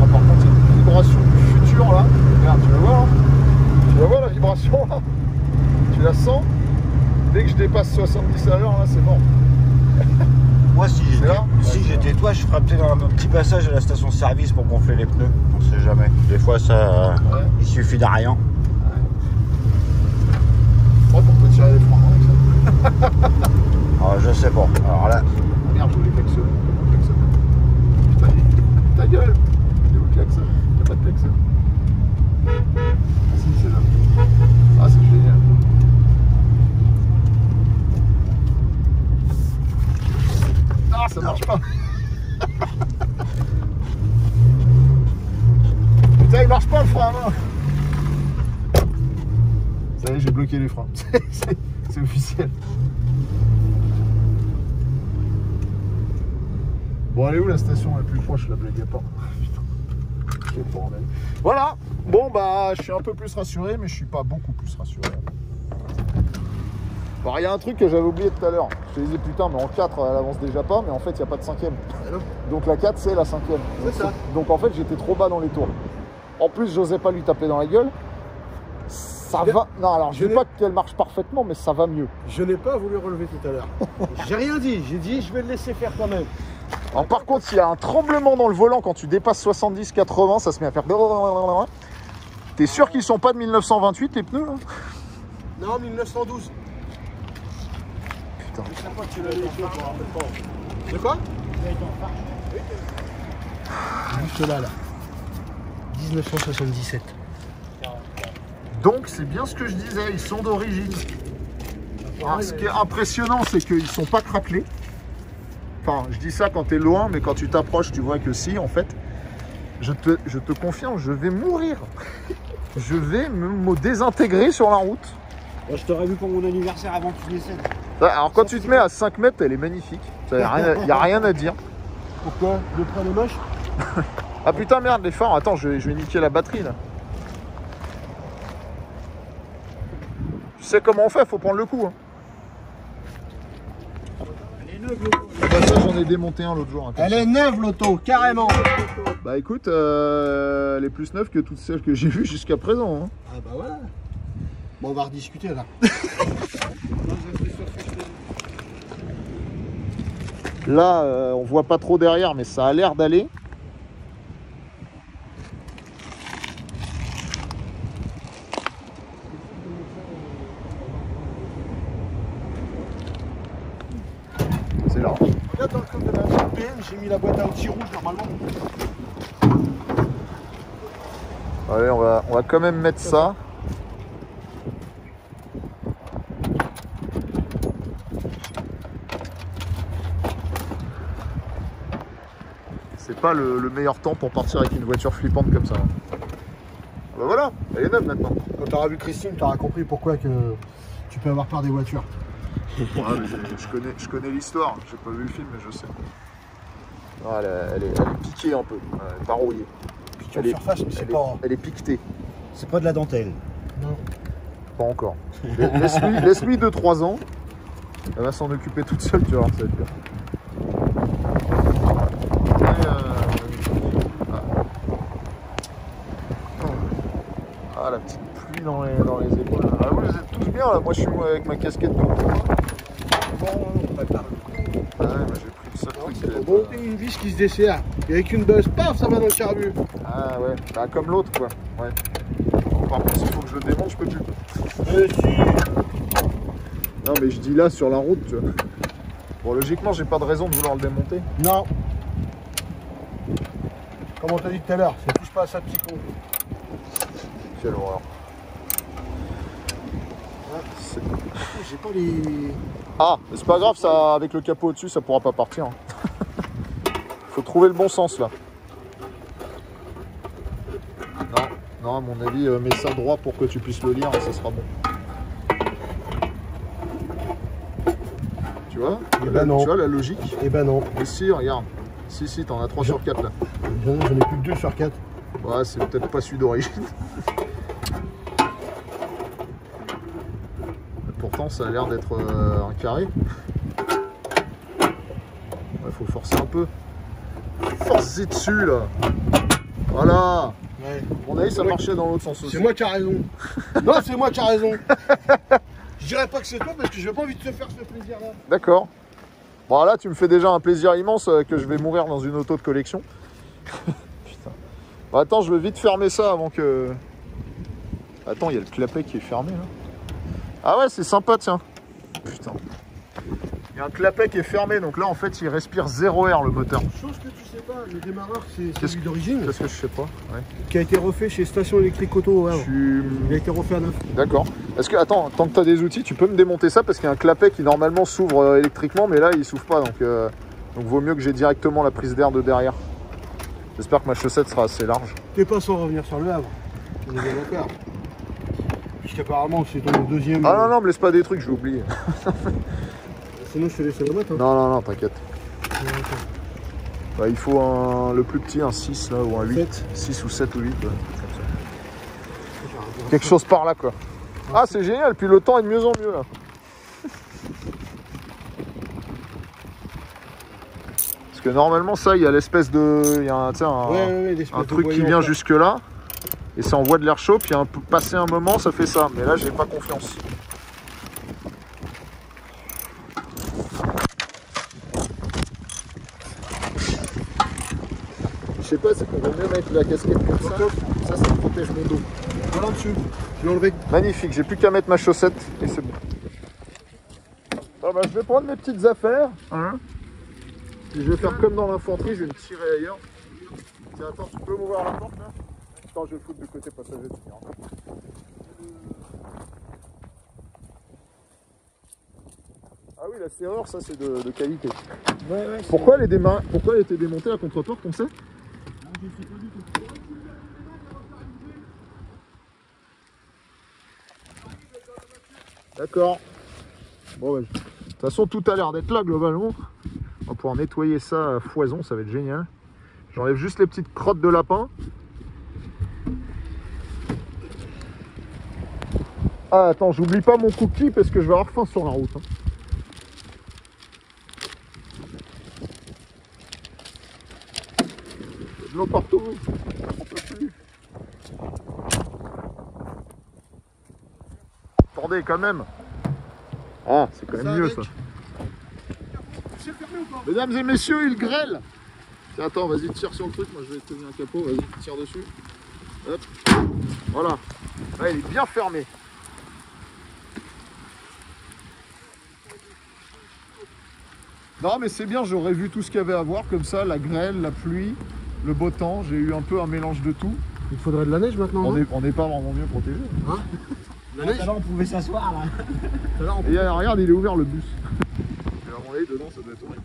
Speaker 2: Ah, par contre, cette vibration du futur là, regarde, tu vas voir, hein. Tu vas voir la vibration là. Tu la sens. Dès que je dépasse 70 à l'heure, là, c'est mort.
Speaker 4: Moi, si
Speaker 2: C'est là
Speaker 4: j'étais toi, je ferais peut-être un petit passage à la station-service pour gonfler les pneus. On sait jamais. Des fois, ça,
Speaker 2: Ouais.
Speaker 4: il suffit d'un rien.
Speaker 2: Je crois qu'on peut tirer les freins avec ça.
Speaker 4: Alors, je sais pas. Alors là,
Speaker 2: Ah merde, je voulais klaxonner. Putain, ta gueule. Il est où le klaxon? Il n'y a pas de klaxon. Ah si, c'est là. Ah, c'est génial. Ah, ça marche pas. Putain, il marche pas le frein à main. Ça y est, j'ai bloqué les freins. C'est officiel. Bon, elle est où la station la plus proche, la blague à part? Putain, quel bordel. Voilà. Bon, bah, je suis un peu plus rassuré, mais je suis pas beaucoup plus rassuré. Bon, il y a un truc que j'avais oublié tout à l'heure. Je te disais, putain, mais en 4, elle avance déjà pas, mais en fait, il n'y a pas de 5ème. Donc la 4, c'est la 5ème.
Speaker 3: C'est ça.
Speaker 1: Donc en fait, j'étais trop bas dans les tours. En plus, j'osais pas lui taper dans la gueule. Ça va. Non, alors je dis pas qu'elle marche parfaitement, mais ça va mieux.
Speaker 3: Je n'ai pas voulu relever tout à l'heure. J'ai rien dit, j'ai dit je vais le laisser faire quand même.
Speaker 1: Alors par contre, s'il y a un tremblement dans le volant quand tu dépasses 70-80, ça se met à faire. T'es sûr qu'ils sont pas de 1928 les pneus là?
Speaker 3: Non, 1912.
Speaker 1: Putain.
Speaker 3: Je sais pas que tu l'as laissé, je me rappelle pas. C'est quoi? Juste là, là. 1977.
Speaker 1: Donc c'est bien ce que je disais, ils sont d'origine. Alors, ce qui est impressionnant, c'est qu'ils sont pas craquelés. Enfin, je dis ça quand tu es loin, mais quand tu t'approches, tu vois que si, en fait. Je te confirme, je vais mourir. Je vais me désintégrer sur la route.
Speaker 3: Moi, je t'aurais vu pour mon anniversaire avant que tu décèdes.
Speaker 1: Alors quand tu te mets à 5 mètres, elle est magnifique. Il n'y a rien à dire.
Speaker 3: Pourquoi? Le prendre est moche?
Speaker 1: Ah putain, merde, les phares. Attends, je vais niquer la batterie là. Tu sais comment on fait, faut prendre le coup. Hein.
Speaker 3: Elle est neuve l'auto.
Speaker 1: Bah, ça, j'en ai démonté un l'autre jour. Hein,
Speaker 3: Elle est neuve l'auto, carrément.
Speaker 1: Bah écoute, elle est plus neuve que toutes celles que j'ai vues jusqu'à présent. Hein.
Speaker 3: Ah bah voilà. Bon, on va rediscuter là.
Speaker 1: Là, on voit pas trop derrière, mais ça a l'air d'aller. C'est là.
Speaker 3: Regarde dans le coffre de la BM, j'ai mis la boîte à outils rouge normalement.
Speaker 1: Allez, on va quand même mettre ça. C'est pas le meilleur temps pour partir avec une voiture flippante comme ça. Bah voilà, elle est neuve maintenant.
Speaker 3: Quand t'auras vu Christine, t'auras compris pourquoi que tu peux avoir peur des voitures.
Speaker 1: Ouais, mais je connais l'histoire, j'ai pas vu le film, mais je sais. Non, elle est piquée un peu, elle est pas rouillée.
Speaker 3: Puis en surface, mais c'est pas...
Speaker 1: Elle est piquetée.
Speaker 4: c'est pas de la dentelle.
Speaker 3: Non.
Speaker 1: Pas encore. Laisse-lui 2-3 ans. Elle va s'en occuper toute seule, tu vas voir, ça va être bien. Ah, la petite pluie dans les épaules. Ah, vous êtes tous bien là, moi je suis avec ma casquette de moto.
Speaker 3: Bon, on prépare.
Speaker 1: Ah ouais, moi j'ai pris le seul truc.
Speaker 3: C'est pour monter une vis qui se desserre. Et avec une buzz, paf, ça va dans le carbu.
Speaker 1: Ah ouais, bah, comme l'autre quoi. Ouais. Par contre, s'il faut que je le démonte, je peux plus. Non, mais je dis là sur la route, tu vois. Bon, logiquement, j'ai pas de raison de vouloir le démonter.
Speaker 3: Non. Comme on t'a dit tout à l'heure, ça touche pas à ça, petit con.
Speaker 1: Quelle horreur.
Speaker 3: J'ai pas les...
Speaker 1: Ah, mais c'est pas grave, ça, avec le capot au-dessus, ça pourra pas partir. Faut trouver le bon sens là. Non, à mon avis, mets ça droit pour que tu puisses le lire et ça sera bon. Tu vois?
Speaker 3: Eh ben non.
Speaker 1: Tu vois la logique?
Speaker 3: Eh ben non.
Speaker 1: Et si, regarde. Si, t'en as 3 sur 4 là.
Speaker 3: J'en ai plus que 2 sur 4.
Speaker 1: Ouais, c'est peut-être pas celui d'origine. Pourtant, ça a l'air d'être un carré. Ouais, faut forcer un peu. Forcer dessus là. Voilà.
Speaker 3: Ouais.
Speaker 1: À mon avis, ça marchait dans l'autre sens aussi.
Speaker 3: C'est moi qui a raison. Non, c'est moi qui a raison. Je dirais pas que c'est toi parce que j'ai pas envie de te faire ce plaisir là.
Speaker 1: D'accord. Bon là, tu me fais déjà un plaisir immense que je vais mourir dans une auto de collection. Putain. Bon, attends, je vais vite fermer ça avant que... Attends, il y a le clapet qui est fermé là. Ah ouais, c'est sympa, tiens. putain. Il y a un clapet qui est fermé, donc là en fait il respire 0 air le moteur.
Speaker 3: Chose que tu sais pas, le démarreur c'est
Speaker 1: Qu'est-ce
Speaker 3: celui d'origine,
Speaker 1: Qu'est-ce que je sais pas? Ouais.
Speaker 3: qui a été refait chez Station Électrique Auto. Ouais. Il a été refait à neuf.
Speaker 1: D'accord. Est-ce que, attends, tant que tu as des outils, tu peux me démonter ça parce qu'il y a un clapet qui normalement s'ouvre électriquement, mais là il s'ouvre pas, donc vaut mieux que j'ai directement la prise d'air de derrière. J'espère que ma chaussette sera assez large.
Speaker 3: T'es pas sans revenir sur le Havre. On est bien d'accord. Puisqu'apparemment c'est ton deuxième.
Speaker 1: Ah non, me laisse pas des trucs, je vais oublier.
Speaker 3: Sinon je te laisse le mettre. Hein.
Speaker 1: Non, t'inquiète. Bah, il faut le plus petit, un 6 là, ou un 8.
Speaker 3: 7.
Speaker 1: 6 ou 7 ou 8. Comme ça. Quelque chose par là quoi. Ah c'est génial, puis le temps est de mieux en mieux là. Parce que normalement ça, il y a l'espèce de... Il y a un truc qui vient jusque là. Et ça envoie de l'air chaud, puis passer un moment ça fait ça. Mais là j'ai pas confiance. Je sais pas, c'est qu'on va mieux mettre la casquette comme ça me protège mon dos.
Speaker 3: Voilà dessus, je l'ai enlevé.
Speaker 1: Magnifique, j'ai plus qu'à mettre ma chaussette et c'est bon. Ah bah, je vais prendre mes petites affaires. Hein. Et je vais faire comme dans l'infanterie, je vais me tirer ailleurs. Tiens, attends, tu peux m'ouvrir la porte là? Attends, je vais le foutre du côté passager. Ah oui, la serrure, ça c'est de qualité.
Speaker 3: Ouais,
Speaker 1: Pourquoi elle était démontée à contre-porte, on sait? D'accord. Bon, de toute façon, tout a l'air d'être là globalement. On va pouvoir nettoyer ça à foison, ça va être génial. J'enlève juste les petites crottes de lapin. Ah, attends, j'oublie pas mon cookie parce que je vais avoir faim sur la route. Hein. De l'eau partout, on peut plus. Attendez quand même. Ah, c'est quand même mieux ça. Mesdames et messieurs, il grêle. Tiens, attends, vas-y, tire sur le truc, moi je vais te tenir un capot, vas-y, tire dessus. Hop. Voilà. Là, il est bien fermé. Non mais c'est bien, j'aurais vu tout ce qu'il y avait à voir, comme ça, la grêle, la pluie, le beau temps, j'ai eu un peu un mélange de tout.
Speaker 3: Il faudrait de la neige maintenant.
Speaker 1: On n'est pas vraiment mieux protégé.
Speaker 3: Hein la neige.
Speaker 4: Là on pouvait s'asseoir là.
Speaker 1: Et regarde, il est ouvert le bus. Et à mon avis, dedans, ça doit être horrible.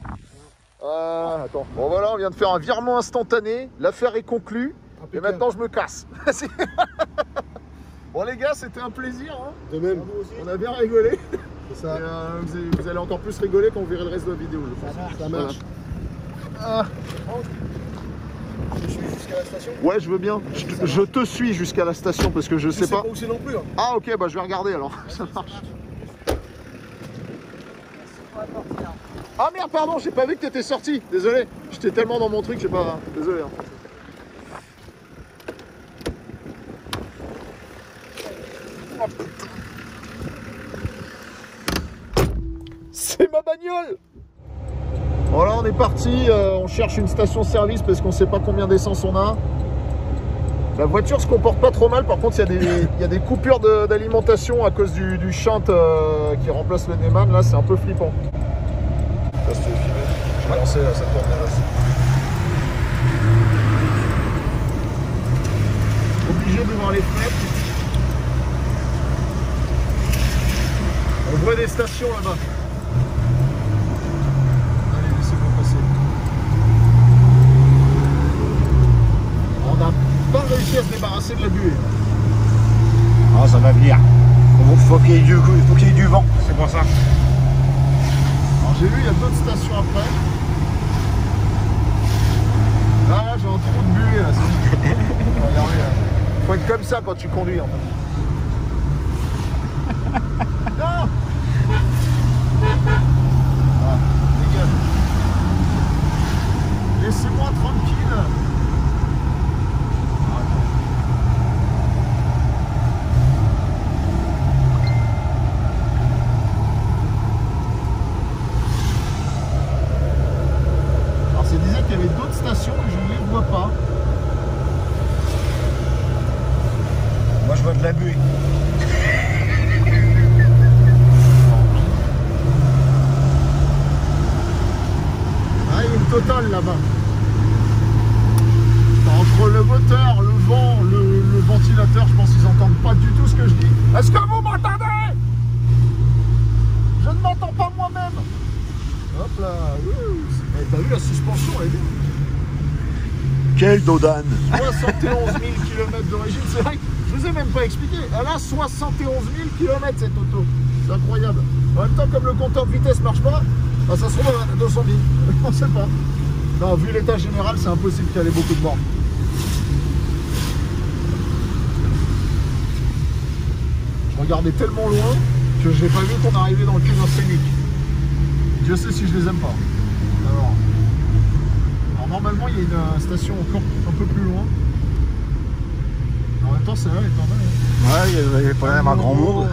Speaker 1: Ah, attends. Bon voilà, on vient de faire un virement instantané, l'affaire est conclue, et maintenant je me casse. Bon les gars, c'était un plaisir. Hein.
Speaker 3: De même.
Speaker 1: On a bien rigolé.
Speaker 3: Ça.
Speaker 1: Et, vous allez encore plus rigoler quand vous verrez le reste de la vidéo.
Speaker 3: Ça marche.
Speaker 1: Ah.
Speaker 3: Je suis jusqu'à la station.
Speaker 1: Ouais, je veux bien. Je te suis jusqu'à la station parce que je sais pas.
Speaker 3: Où c'est non plus. Hein.
Speaker 1: Ah ok, bah je vais regarder alors. Ça marche. Ah merde, pardon, j'ai pas vu que t'étais sorti. Désolé. J'étais tellement dans mon truc, j'ai pas. Désolé. Hein. Oh, c'est ma bagnole. Bon là on est parti, on cherche une station-service parce qu'on sait pas combien d'essence on a. La voiture se comporte pas trop mal, par contre il y a des coupures d'alimentation à cause du shunt qui remplace le Neyman, là c'est un peu flippant. Ça se filmé, je vais lancer là, ça tourne là. Obligé de voir les fenêtres. On voit des stations là-bas. On n'a pas réussi à se débarrasser de la buée.
Speaker 4: Ah, ça va venir. Faut qu'il y ait du vent, c'est pour ça.
Speaker 1: Alors j'ai vu, il y a d'autres stations après. Là, j'ai un trou de buée là. Regardez, là. Faut être comme ça quand tu conduis en fait. Non. Ah, dégage. Laissez-moi tranquille. Alors ça disait qu'il y avait d'autres stations et je ne les vois pas.
Speaker 4: Moi je vois de la buée.
Speaker 2: totale là-bas. Entre le moteur, le vent, le ventilateur, je pense qu'ils n'entendent pas du tout ce que je dis. Est-ce que vous m'entendez? Je ne m'entends pas moi-même. Hop là. T'as vu la suspension, elle est bien.
Speaker 4: Quel dodane!
Speaker 2: 71 000 km d'origine, c'est vrai que je vous ai même pas expliqué. Elle a 71 000 km cette auto. C'est incroyable. En même temps, comme le compteur de vitesse marche pas, bah, ça se trouve à 200 000. On sait pas. Non, vu l'état général, c'est impossible qu'il y ait beaucoup de bornes. Je regardais tellement loin que je n'ai pas vu qu'on arrivait dans le cul d'un scénic. Dieu sait si je les aime pas. Alors normalement, il y a une station encore un peu plus loin. En même temps, celle-là est pas mal.
Speaker 4: Ouais, il y a pas même un grand monde.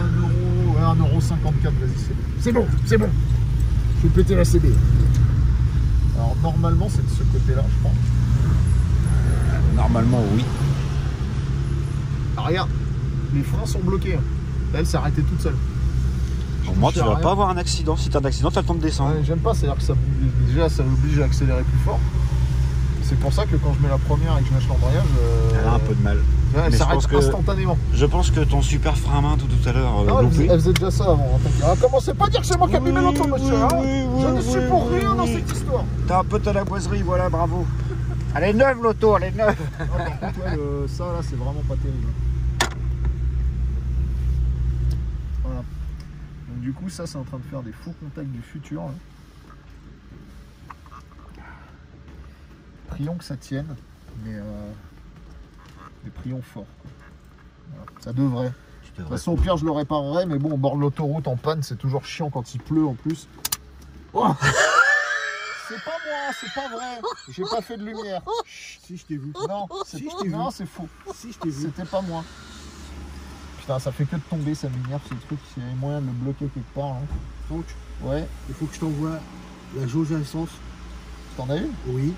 Speaker 2: 1,54€, vas-y, c'est bon. C'est bon. Je vais péter la CB. Alors normalement, c'est de ce côté-là, je crois.
Speaker 4: Normalement, oui.
Speaker 2: Ah, regarde, les freins sont bloqués. Elle s'est arrêtée toute seule.
Speaker 4: Au moins, tu vas pas avoir un accident. Si tu as un accident, tu as le temps de descendre.
Speaker 2: Ouais, j'aime pas, c'est-à-dire que ça, déjà, ça m'oblige à accélérer plus fort. C'est pour ça que quand je mets la première et que je lâche l'embrayage,
Speaker 4: elle a un peu de mal.
Speaker 2: Ouais, elle s'arrête instantanément.
Speaker 4: Je pense que ton super frein à main tout à l'heure.
Speaker 2: Elle faisait déjà ça avant. Commencez pas à dire que c'est moi qui ai abîmé l'auto, monsieur. Je ne suis pour rien dans cette histoire.
Speaker 4: T'as un peu à la boiserie, voilà, bravo. Elle est neuve l'auto, elle est neuve.
Speaker 2: Par contre, ouais, ça là, c'est vraiment pas terrible. Voilà. Donc du coup, ça, c'est en train de faire des faux contacts du futur. Là. Prions que ça tienne, mais des prions forts. Voilà. Ça devrait. De toute façon, au pire, je le réparerai, mais bon, au bord de l'autoroute en panne, c'est toujours chiant quand il pleut en plus. Oh c'est pas moi, c'est pas vrai. J'ai pas fait de lumière.
Speaker 3: Chut, si je t'ai vu.
Speaker 2: Non,
Speaker 3: Si, je t'ai vu.
Speaker 2: non, c'est faux.
Speaker 3: Si je t'ai vu.
Speaker 2: C'était pas moi. Putain, ça fait que de tomber, ça m'énerve ce truc. S'il y avait moyen de le bloquer quelque part. Hein.
Speaker 3: Franck,
Speaker 2: Ouais,
Speaker 3: il faut que je t'envoie la jauge à essence.
Speaker 2: t'en as eu?
Speaker 3: Oui.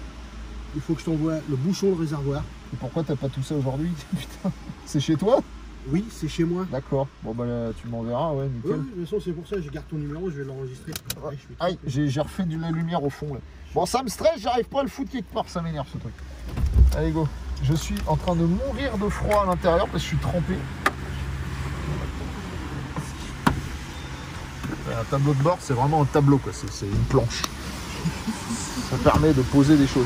Speaker 3: Il faut que je t'envoie le bouchon de réservoir.
Speaker 2: Et pourquoi t'as pas tout ça aujourd'hui? Putain, c'est chez toi?
Speaker 3: Oui, c'est chez moi.
Speaker 2: D'accord. Bon bah là, tu m'enverras, ouais,
Speaker 3: Oui,
Speaker 2: nickel.
Speaker 3: de toute façon, c'est pour ça que je garde ton numéro, je vais l'enregistrer. Ouais, je suis
Speaker 2: Aïe,
Speaker 3: trompé.
Speaker 2: j'ai refait de la lumière au fond là. Bon, ça me stresse, j'arrive pas à le foutre quelque part, ça m'énerve ce truc. Allez go. Je suis en train de mourir de froid à l'intérieur parce que je suis trempé. Un tableau de bord, c'est vraiment un tableau quoi, c'est une planche. Ça permet de poser des choses.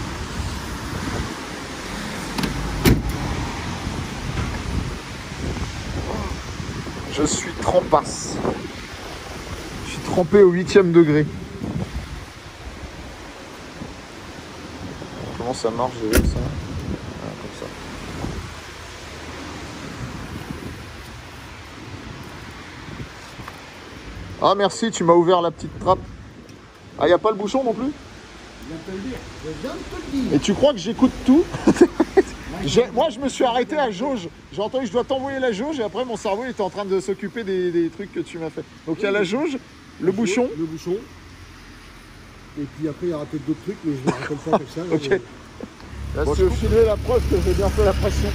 Speaker 2: Je suis trempasse. Je suis trempé au 8e degré. Comment ça marche déjà ça? Ah, comme ça. Ah merci, tu m'as ouvert la petite trappe. Ah, y a pas le bouchon non plus?
Speaker 3: Je viens de te le dire. Je viens de te le dire.
Speaker 2: Et tu crois que j'écoute tout? Moi je me suis arrêté à jauge. J'ai entendu que je dois t'envoyer la jauge et après mon cerveau était en train de s'occuper des trucs que tu m'as fait. Donc il y a la jauge, le bouchon.
Speaker 3: Le bouchon. Et puis après, il y aura peut-être d'autres trucs, mais je vais raconter ça comme ça.
Speaker 2: Ok.
Speaker 3: mais-
Speaker 2: Là,
Speaker 3: Bon,
Speaker 2: je vais filer la preuve que j'ai bien fait la pression.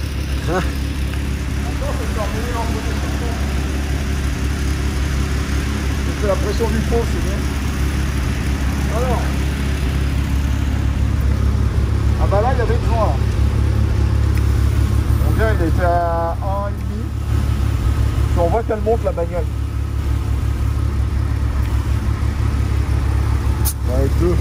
Speaker 2: J'ai fait la pression du pot, c'est bien. Alors. Ah bah là, il y avait le joint. Mon gars, il était à 1,5. Puis on voit qu'elle monte la bagnole. Avec 2.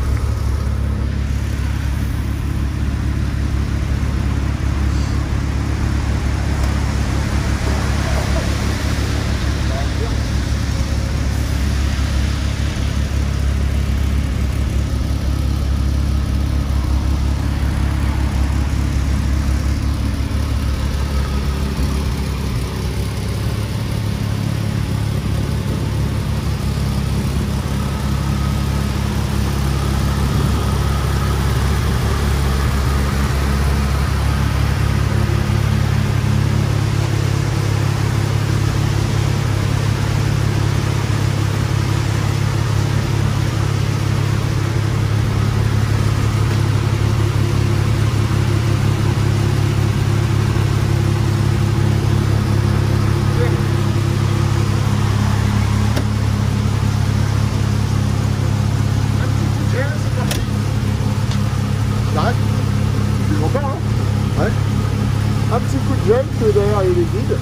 Speaker 2: nickel, que derrière il est vide.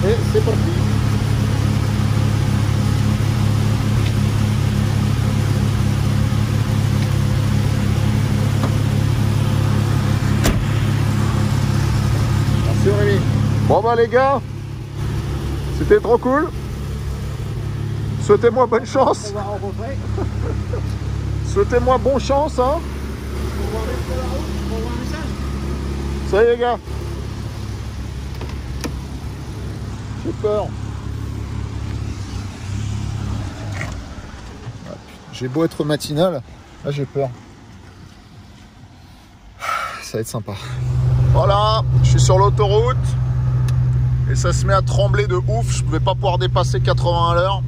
Speaker 2: Et c'est parti. Merci Aurélie.
Speaker 1: Bon bah les gars, c'était trop cool. Souhaitez-moi bonne chance.
Speaker 4: On va rencontrer.
Speaker 1: Souhaitez-moi bonne chance, hein.
Speaker 4: On va rester la route, on va voir un message.
Speaker 1: Salut les gars. J'ai peur.
Speaker 2: J'ai beau être matinal, là j'ai peur. Ça va être sympa.
Speaker 1: Voilà, je suis sur l'autoroute. Et ça se met à trembler de ouf. Je pouvais pas pouvoir dépasser 80 à l'heure.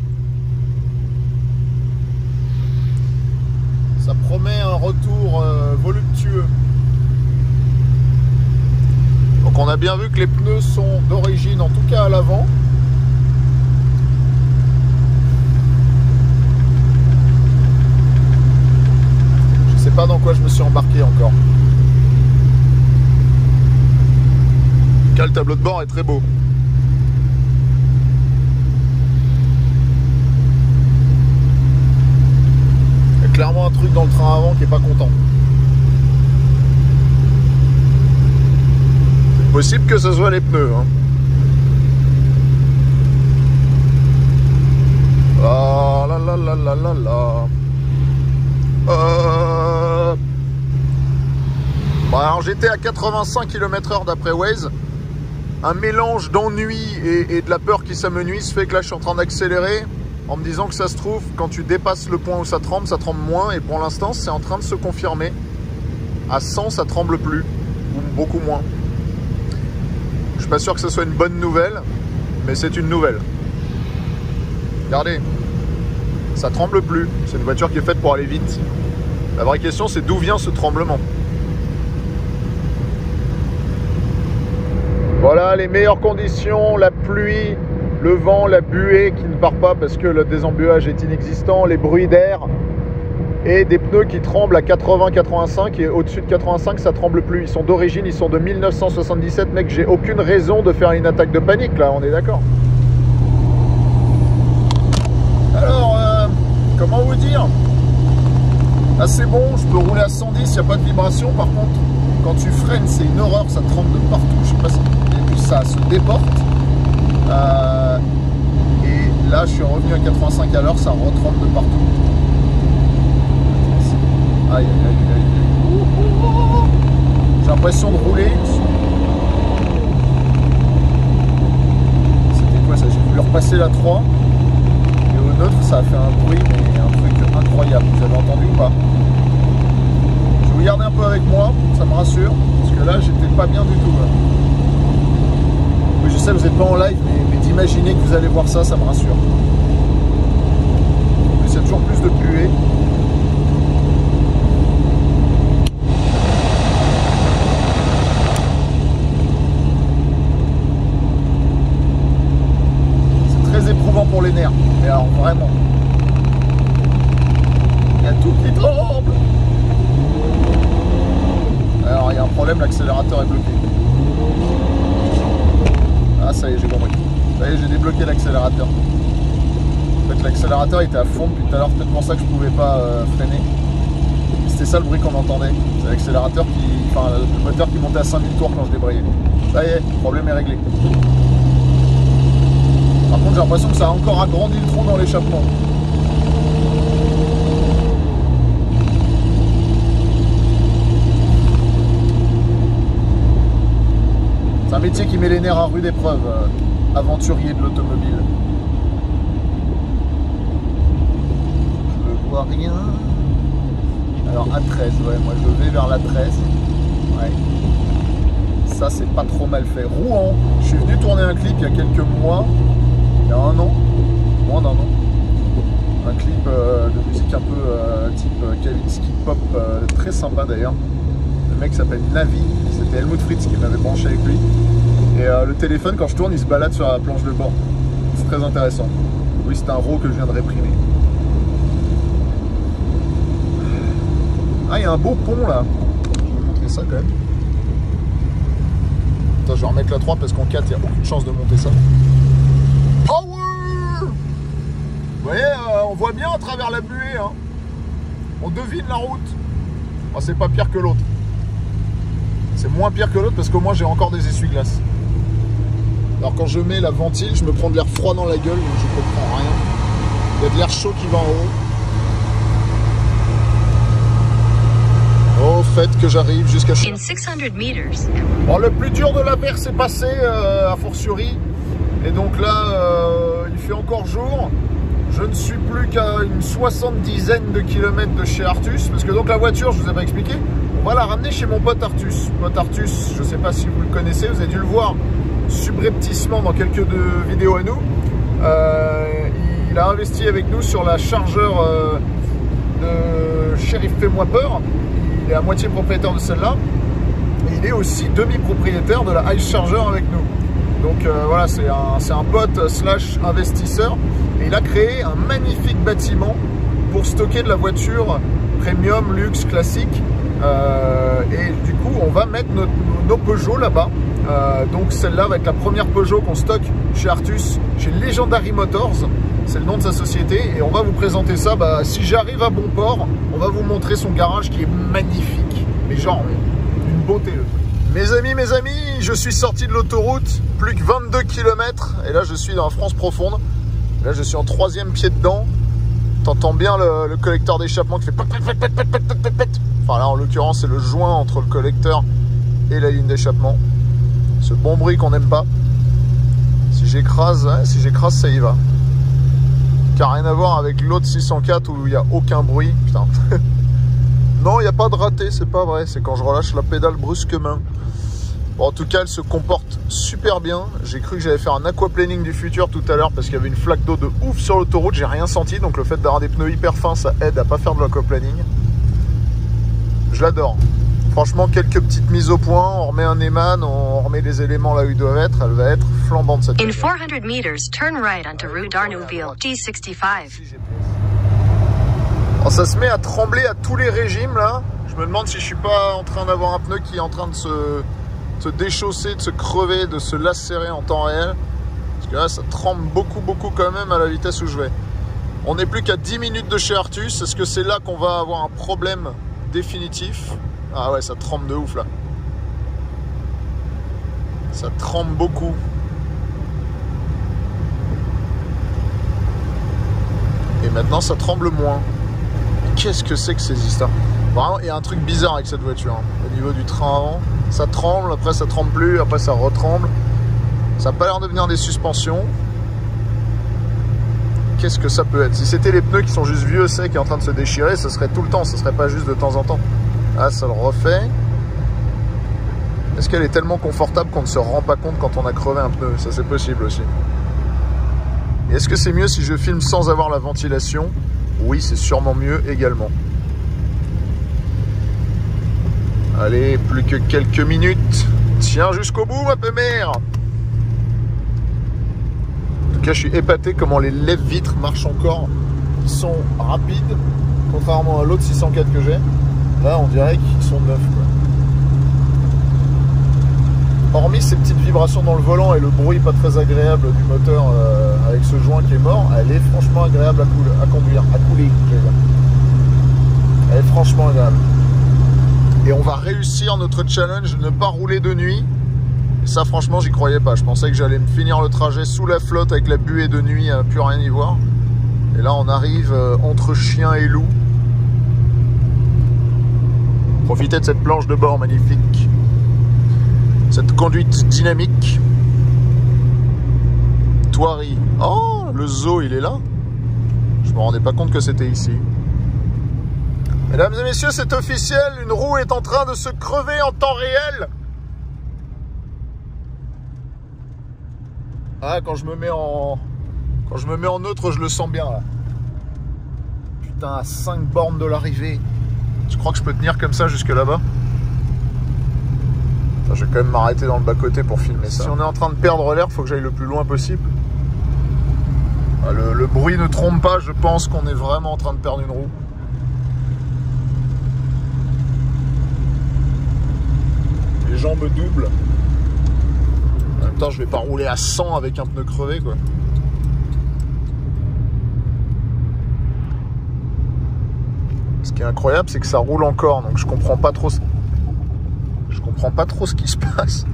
Speaker 2: Ça promet un retour voluptueux.
Speaker 1: Donc on a bien vu que les pneus sont d'origine, en tout cas à l'avant.
Speaker 2: Je sais pas dans quoi je me suis embarqué encore.
Speaker 1: En tout cas, le tableau de bord est très beau.
Speaker 2: Il y a clairement un truc dans le train avant qui est pas content.
Speaker 1: C'est possible que ce soit les pneus, hein. Ah là là là là là là. Bon, alors j'étais à 85 km/h d'après Waze. Un mélange d'ennui et de la peur qui s'amenuise fait que là je suis en train d'accélérer en me disant que ça se trouve quand tu dépasses le point où ça tremble moins, et pour l'instant c'est en train de se confirmer. À 100 ça tremble plus, ou beaucoup moins. Je suis pas sûr que ce soit une bonne nouvelle, mais c'est une nouvelle. Regardez, ça tremble plus. C'est une voiture qui est faite pour aller vite. La vraie question c'est d'où vient ce tremblement. Voilà les meilleures conditions, la pluie, le vent, la buée qui ne part pas parce que le désembuyage est inexistant, les bruits d'air et des pneus qui tremblent à 80-85, et au-dessus de 85 ça tremble plus. Ils sont d'origine, ils sont de 1977, mec, j'ai aucune raison de faire une attaque de panique là, on est d'accord. Alors, comment vous dire? Là c'est bon, je peux rouler à 110, il n'y a pas de vibration. Par contre, quand tu freines, c'est une horreur, ça tremble de partout. Je sais pas si ça se déporte. Et là, je suis revenu à 85 à l'heure, ça retremble de partout. Aïe, aïe, aïe, aïe. J'ai l'impression de rouler. C'était quoi ça? J'ai voulu repasser la 3. Et au neutre, ça a fait un bruit, mais un truc incroyable. Vous avez entendu ou pas? Je vais vous garder un peu avec moi, ça me rassure. Parce que là, j'étais pas bien du tout. Là. Oui, je sais, vous n'êtes pas en live, mais d'imaginer que vous allez voir ça, ça me rassure. En plus, il y a toujours plus de buée. C'est très éprouvant pour les nerfs. Et alors, vraiment. Il y a tout qui tremble. Alors, il y a un problème, l'accélérateur est bloqué. Ah, ça y est, j'ai compris. Ça y est, j'ai débloqué l'accélérateur. En fait, l'accélérateur était à fond depuis tout à l'heure, peut-être pour ça que je pouvais pas freiner. C'était ça le bruit qu'on entendait. C'est l'accélérateur enfin, le moteur qui montait à 5000 tours quand je débrayais. Ça y est, le problème est réglé. Par contre, j'ai l'impression que ça a encore agrandi le trou dans l'échappement. C'est un métier qui met les nerfs à rude épreuve, aventurier de l'automobile. Je ne vois rien. Alors A13, ouais, moi je vais vers la 13. Ouais. Ça c'est pas trop mal fait. Rouen, je suis venu tourner un clip il y a quelques mois, il y a un an, moins d'un an. Un clip de musique un peu type Kavinsky Pop, très sympa d'ailleurs. Le mec s'appelle Navi, c'était Helmut Fritz qui m'avait branché avec lui. Et le téléphone, quand je tourne, il se balade sur la planche de bord. C'est très intéressant. Oui, c'est un RAW que je viens de réprimer. Ah, il y a un beau pont là. Je vais vous montrer ça quand même. Attends, je vais remettre la 3 parce qu'en 4, il n'y a aucune chance de monter ça. Power! Vous voyez, on voit bien à travers la buée. Hein. On devine la route. Bon, c'est pas pire que l'autre. C'est moins pire que l'autre parce qu'au moins j'ai encore des essuie-glaces. Alors quand je mets la ventile, je me prends de l'air froid dans la gueule, donc je comprends rien. Il y a de l'air chaud qui va en haut. Au fait que j'arrive jusqu'à chez... Bon, le plus dur de la verse est passé, a fortiori. Et donc là, il fait encore jour. Je ne suis plus qu'à une 70aine de kilomètres de chez Artus. Parce que donc la voiture, je vous ai pas expliqué, on va la ramener chez mon pote Artus. Pote Artus, je ne sais pas si vous le connaissez, vous avez dû le voir subrepticement dans quelques vidéos à nous. Il a investi avec nous sur la chargeur de Sheriff Fais-moi peur. Il est à moitié propriétaire de celle-là. Et il est aussi demi-propriétaire de la Ice Charger avec nous. Donc voilà, c'est un pote slash investisseur. Et il a créé un magnifique bâtiment pour stocker de la voiture premium, luxe, classique. Et du coup, on va mettre nos Peugeot là-bas. Donc celle-là va être la première Peugeot qu'on stocke chez Artus, chez Legendary Motors. C'est le nom de sa société. Et on va vous présenter ça. Si j'arrive à bon port, on va vous montrer son garage qui est magnifique. Mais genre, une beauté le truc. Mes amis, je suis sorti de l'autoroute, plus que 22 km. Et là, je suis dans la France profonde. Là, je suis en 3e pied dedans. T'entends bien le collecteur d'échappement qui fait... Enfin là, en l'occurrence, c'est le joint entre le collecteur et la ligne d'échappement. Ce bon bruit qu'on n'aime pas. Si j'écrase, ça y va. Qui n'a rien à voir avec l'autre 604 où il n'y a aucun bruit. Putain. Non, il n'y a pas de raté, c'est pas vrai. C'est quand je relâche la pédale brusquement. Bon, en tout cas, elle se comporte super bien. J'ai cru que j'allais faire un aquaplaning du futur tout à l'heure parce qu'il y avait une flaque d'eau de ouf sur l'autoroute. J'ai rien senti. Donc le fait d'avoir des pneus hyper fins, ça aide à pas faire de l'aquaplaning. Je l'adore. Franchement, quelques petites mises au point. On remet un Neyman, on remet les éléments là où ils doivent être. Elle va être flambante cette voiture.
Speaker 5: In 400 meters, turn right onto Rue d'Arnouville, G65.
Speaker 1: Alors, ça se met à trembler à tous les régimes là. Je me demande si je suis pas en train d'avoir un pneu qui est en train de se déchausser, de se crever, de se lacérer en temps réel. Parce que là, ça tremble beaucoup quand même à la vitesse où je vais. On n'est plus qu'à 10 minutes de chez Artus. Est-ce que c'est là qu'on va avoir un problème définitif? Ah ouais, ça tremble de ouf là. Ça tremble beaucoup. Et maintenant, ça tremble moins. Qu'est-ce que c'est que ces histoires? Vraiment, il y a un truc bizarre avec cette voiture. Hein. Au niveau du train avant, ça tremble, après ça tremble plus, après ça retremble. Ça n'a pas l'air de venir des suspensions. Qu'est-ce que ça peut être? Si c'était les pneus qui sont juste vieux, secs et en train de se déchirer, ce serait tout le temps, ce serait pas juste de temps en temps. Ah, ça le refait. Est-ce qu'elle est tellement confortable qu'on ne se rend pas compte quand on a crevé un pneu? Ça, c'est possible aussi. Et est-ce que c'est mieux si je filme sans avoir la ventilation? Oui, c'est sûrement mieux également. Allez, plus que quelques minutes. Tiens jusqu'au bout, ma mère. En tout cas, je suis épaté comment les lève-vitres marchent encore. Ils sont rapides, contrairement à l'autre 604 que j'ai. Là, on dirait qu'ils sont neufs, quoi. Hormis ces petites vibrations dans le volant et le bruit pas très agréable du moteur avec ce joint qui est mort, elle est franchement agréable à conduire, à couler, j'allais dire. Elle est franchement agréable. Et on va réussir notre challenge de ne pas rouler de nuit. Et ça, franchement, j'y croyais pas. Je pensais que j'allais me finir le trajet sous la flotte avec la buée de nuit, à plus rien y voir. Et là, on arrive entre chien et loup. Profitez de cette planche de bord magnifique. Cette conduite dynamique. Thoiry. Oh, le zoo, il est là. Je me rendais pas compte que c'était ici. Mesdames et messieurs, c'est officiel. Une roue est en train de se crever en temps réel. Ah, quand je me mets en neutre, je le sens bien là. Putain, à 5 bornes de l'arrivée. Tu crois que je peux tenir comme ça jusque là-bas? Je vais quand même m'arrêter dans le bas-côté pour filmer ça. Si on est en train de perdre l'air, il faut que j'aille le plus loin possible. Le bruit ne trompe pas, je pense qu'on est vraiment en train de perdre une roue. Les jambes doubles. temps, je vais pas rouler à 100 avec un pneu crevé, quoi. Ce qui est incroyable, c'est que ça roule encore, donc je comprends pas trop ce qui se passe.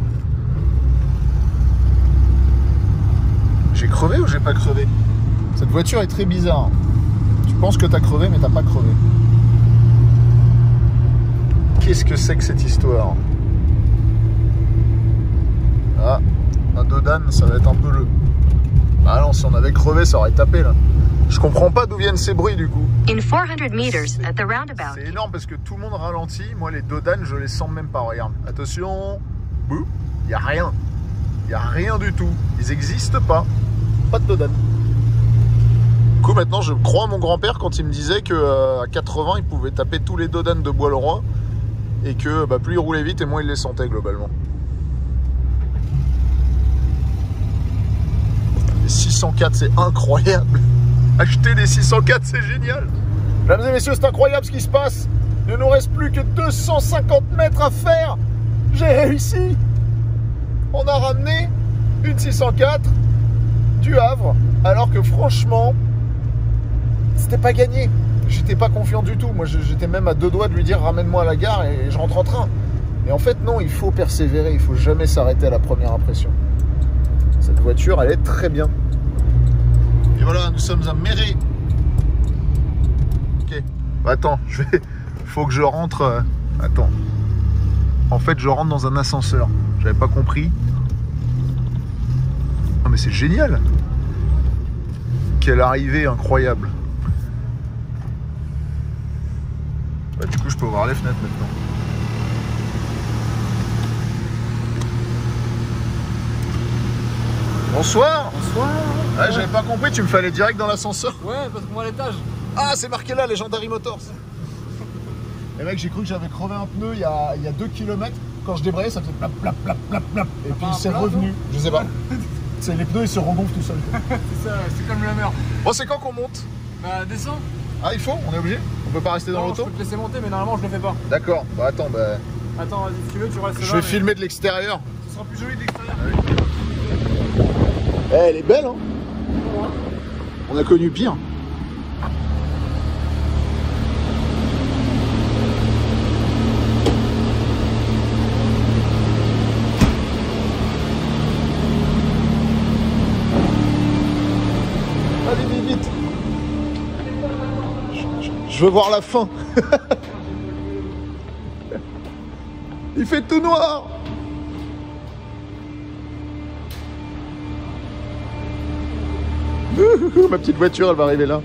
Speaker 1: J'ai crevé ou j'ai pas crevé? Cette voiture est très bizarre. Tu penses que t'as crevé, mais t'as pas crevé. Qu'est-ce que c'est que cette histoire? Ah, un Dodane, ça va être un peu le... Ah non, si on avait crevé, ça aurait tapé, là. Je comprends pas d'où viennent ces bruits, du coup.
Speaker 5: In 400 meters at the roundabout.
Speaker 1: C'est énorme parce que tout le monde ralentit. Moi, les Dodanes, je les sens même pas. Regarde. Attention. Bouh. Il n'y a rien. Il n'y a rien du tout. Ils n'existent pas. Pas de Dodane. Du coup, maintenant, je crois à mon grand-père quand il me disait qu'à 80, il pouvait taper tous les Dodanes de Bois-le-Roi. Et que plus il roulait vite et moins il les sentait globalement. Les 604, c'est incroyable. Acheter des 604, c'est génial. Mesdames et messieurs, c'est incroyable ce qui se passe. Il ne nous reste plus que 250 mètres à faire. J'ai réussi. On a ramené une 604 du Havre, alors que franchement, c'était pas gagné. J'étais pas confiant du tout. Moi, j'étais même à 2 doigts de lui dire ramène-moi à la gare et je rentre en train. Mais en fait, non, il faut persévérer. Il faut jamais s'arrêter à la première impression. Cette voiture, elle est très bien. Et voilà, nous sommes à Méré. Ok. Attends, faut que je rentre. Attends. En fait, je rentre dans un ascenseur. J'avais pas compris. Non, mais c'est génial. Quelle arrivée incroyable. Bah, du coup, je peux ouvrir les fenêtres maintenant. Bonsoir.
Speaker 6: Bonsoir.
Speaker 1: Ah, j'avais pas compris, tu me fallait direct dans l'ascenseur.
Speaker 6: Ouais, parce qu'on va à l'étage.
Speaker 1: Ah, c'est marqué là, Legendary Motors. Et mec, j'ai cru que j'avais crevé un pneu il y a 2 km. Quand je débrayais, ça faisait plap, plap, plap, plap, plap. Et puis c'est revenu. Je sais pas. C'est les pneus, ils se regonflent tout seuls.
Speaker 6: C'est ça, c'est comme le Hammer.
Speaker 1: Bon, c'est quand qu'on monte?
Speaker 6: Bah, descends.
Speaker 1: Ah, il faut? On est obligé? On peut pas rester dans l'auto?
Speaker 6: Je peux te laisser monter, mais normalement, je le fais pas.
Speaker 1: D'accord. Bah, attends,
Speaker 6: Attends, vas-y, si tu veux, tu restes là.
Speaker 1: Je vais filmer de l'extérieur.
Speaker 6: Ce sera plus joli de l'extérieur.
Speaker 1: Eh, elle est belle, hein? On a connu pire. Allez, vite, vite. Je veux voir la fin. Il fait tout noir. Ma petite voiture, elle va arriver là.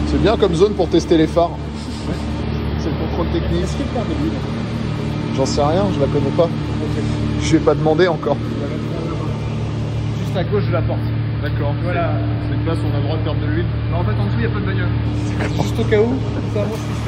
Speaker 1: C'est bien comme zone pour tester les phares. Ouais. C'est le contrôle technique. Est-ce qu'il y a de l'huile? J'en sais rien, je la connais pas. Okay. Je vais pas demander encore.
Speaker 6: Juste à gauche de la porte.
Speaker 1: D'accord.
Speaker 6: Voilà.
Speaker 1: C'est une place où on a le droit de perdre de l'huile.
Speaker 6: Mais en fait, en dessous, il n'y a pas de bagnole. Juste au cas où, ça moi je suis sûr.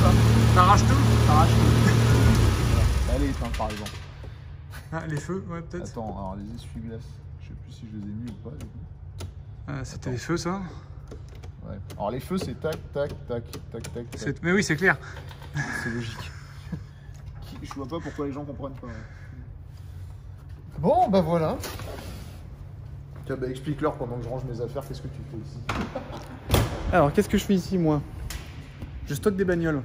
Speaker 2: ça.
Speaker 6: T'arraches tout?
Speaker 2: T'arraches tout. Voilà. Elle est éteinte par exemple.
Speaker 6: Ah, les feux, ouais, peut-être.
Speaker 2: Attends, alors les essuie-glaces, je sais plus si je les ai mis ou pas.
Speaker 6: C'était les feux, ça?
Speaker 2: Ouais. Alors les feux, c'est tac, tac, tac, tac, tac, tac.
Speaker 6: Mais oui, c'est clair.
Speaker 2: C'est logique. Je vois pas pourquoi les gens comprennent pas. Bon, bah voilà. Tiens, bah explique-leur pendant que je range mes affaires, qu'est-ce que tu fais ici?
Speaker 6: Alors, qu'est-ce que je fais ici, moi? Je stocke des bagnoles,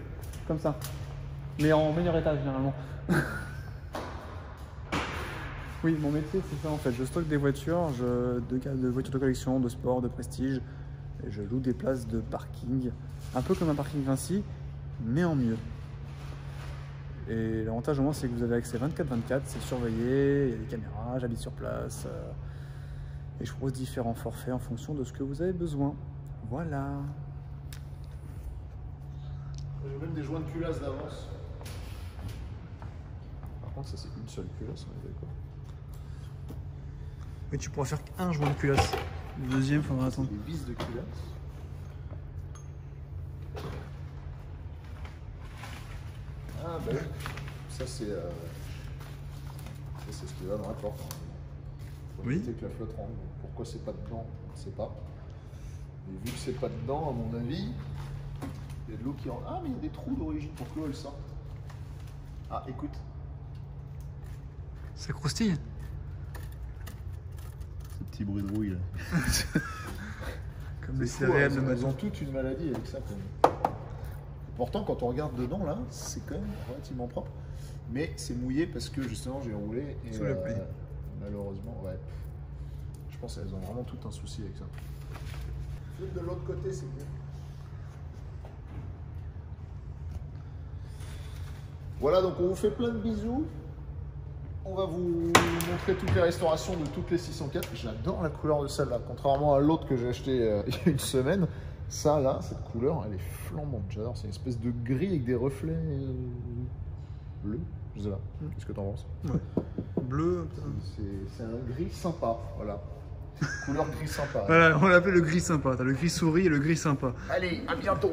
Speaker 6: comme ça. Mais en meilleur état, généralement. Oui, mon métier, c'est ça, en fait. Je stocke des voitures, de voitures de collection, de sport, de prestige. Et je loue des places de parking, un peu comme un parking Vinci, mais en mieux. Et l'avantage au moins, c'est que vous avez accès 24/24, c'est surveillé, il y a des caméras, j'habite sur place. Et je propose différents forfaits en fonction de ce que vous avez besoin. Voilà.
Speaker 2: J'ai même des joints de culasse d'avance. Par contre, ça c'est une seule culasse, on est d'accord.
Speaker 6: Oui, tu pourras faire un joint de culasse. Le deuxième, il faudra attendre.
Speaker 2: Des vis de culasse. Ah bah oui. Ça c'est ce qui va dans la porte. Faut éviter que la flotte rentre. Pourquoi c'est pas dedans, on ne sait pas. Mais vu que c'est pas dedans, à mon avis, il y a de l'eau qui rentre. Ah mais il y a des trous d'origine pour que l'eau elle sorte. Ah écoute.
Speaker 6: Ça croustille.
Speaker 2: Ce petit bruit de rouille là.
Speaker 6: Comme les céréales de
Speaker 2: Elles
Speaker 6: matin.
Speaker 2: ont toutes une maladie avec ça. Quand même. Pourtant, quand on regarde dedans, là, c'est quand même relativement propre. Mais c'est mouillé parce que justement, j'ai roulé. Et
Speaker 6: sous la pluie.
Speaker 2: Malheureusement, ouais. Je pense qu'elles ont vraiment tout un souci avec ça. Flûte de l'autre côté, c'est mieux. Voilà, donc on vous fait plein de bisous. On va vous montrer toutes les restaurations de toutes les 604. J'adore la couleur de celle-là, contrairement à l'autre que j'ai acheté il y a une semaine. Ça, là, cette couleur, elle est flambante. J'adore. C'est une espèce de gris avec des reflets bleus. Je sais pas. Qu'est-ce que t'en penses?
Speaker 6: Ouais. Bleu.
Speaker 2: C'est un gris sympa. Voilà. Couleur gris sympa.
Speaker 6: Voilà, on l'appelle le gris sympa. T'as le gris souris et le gris sympa.
Speaker 2: Allez, à bientôt.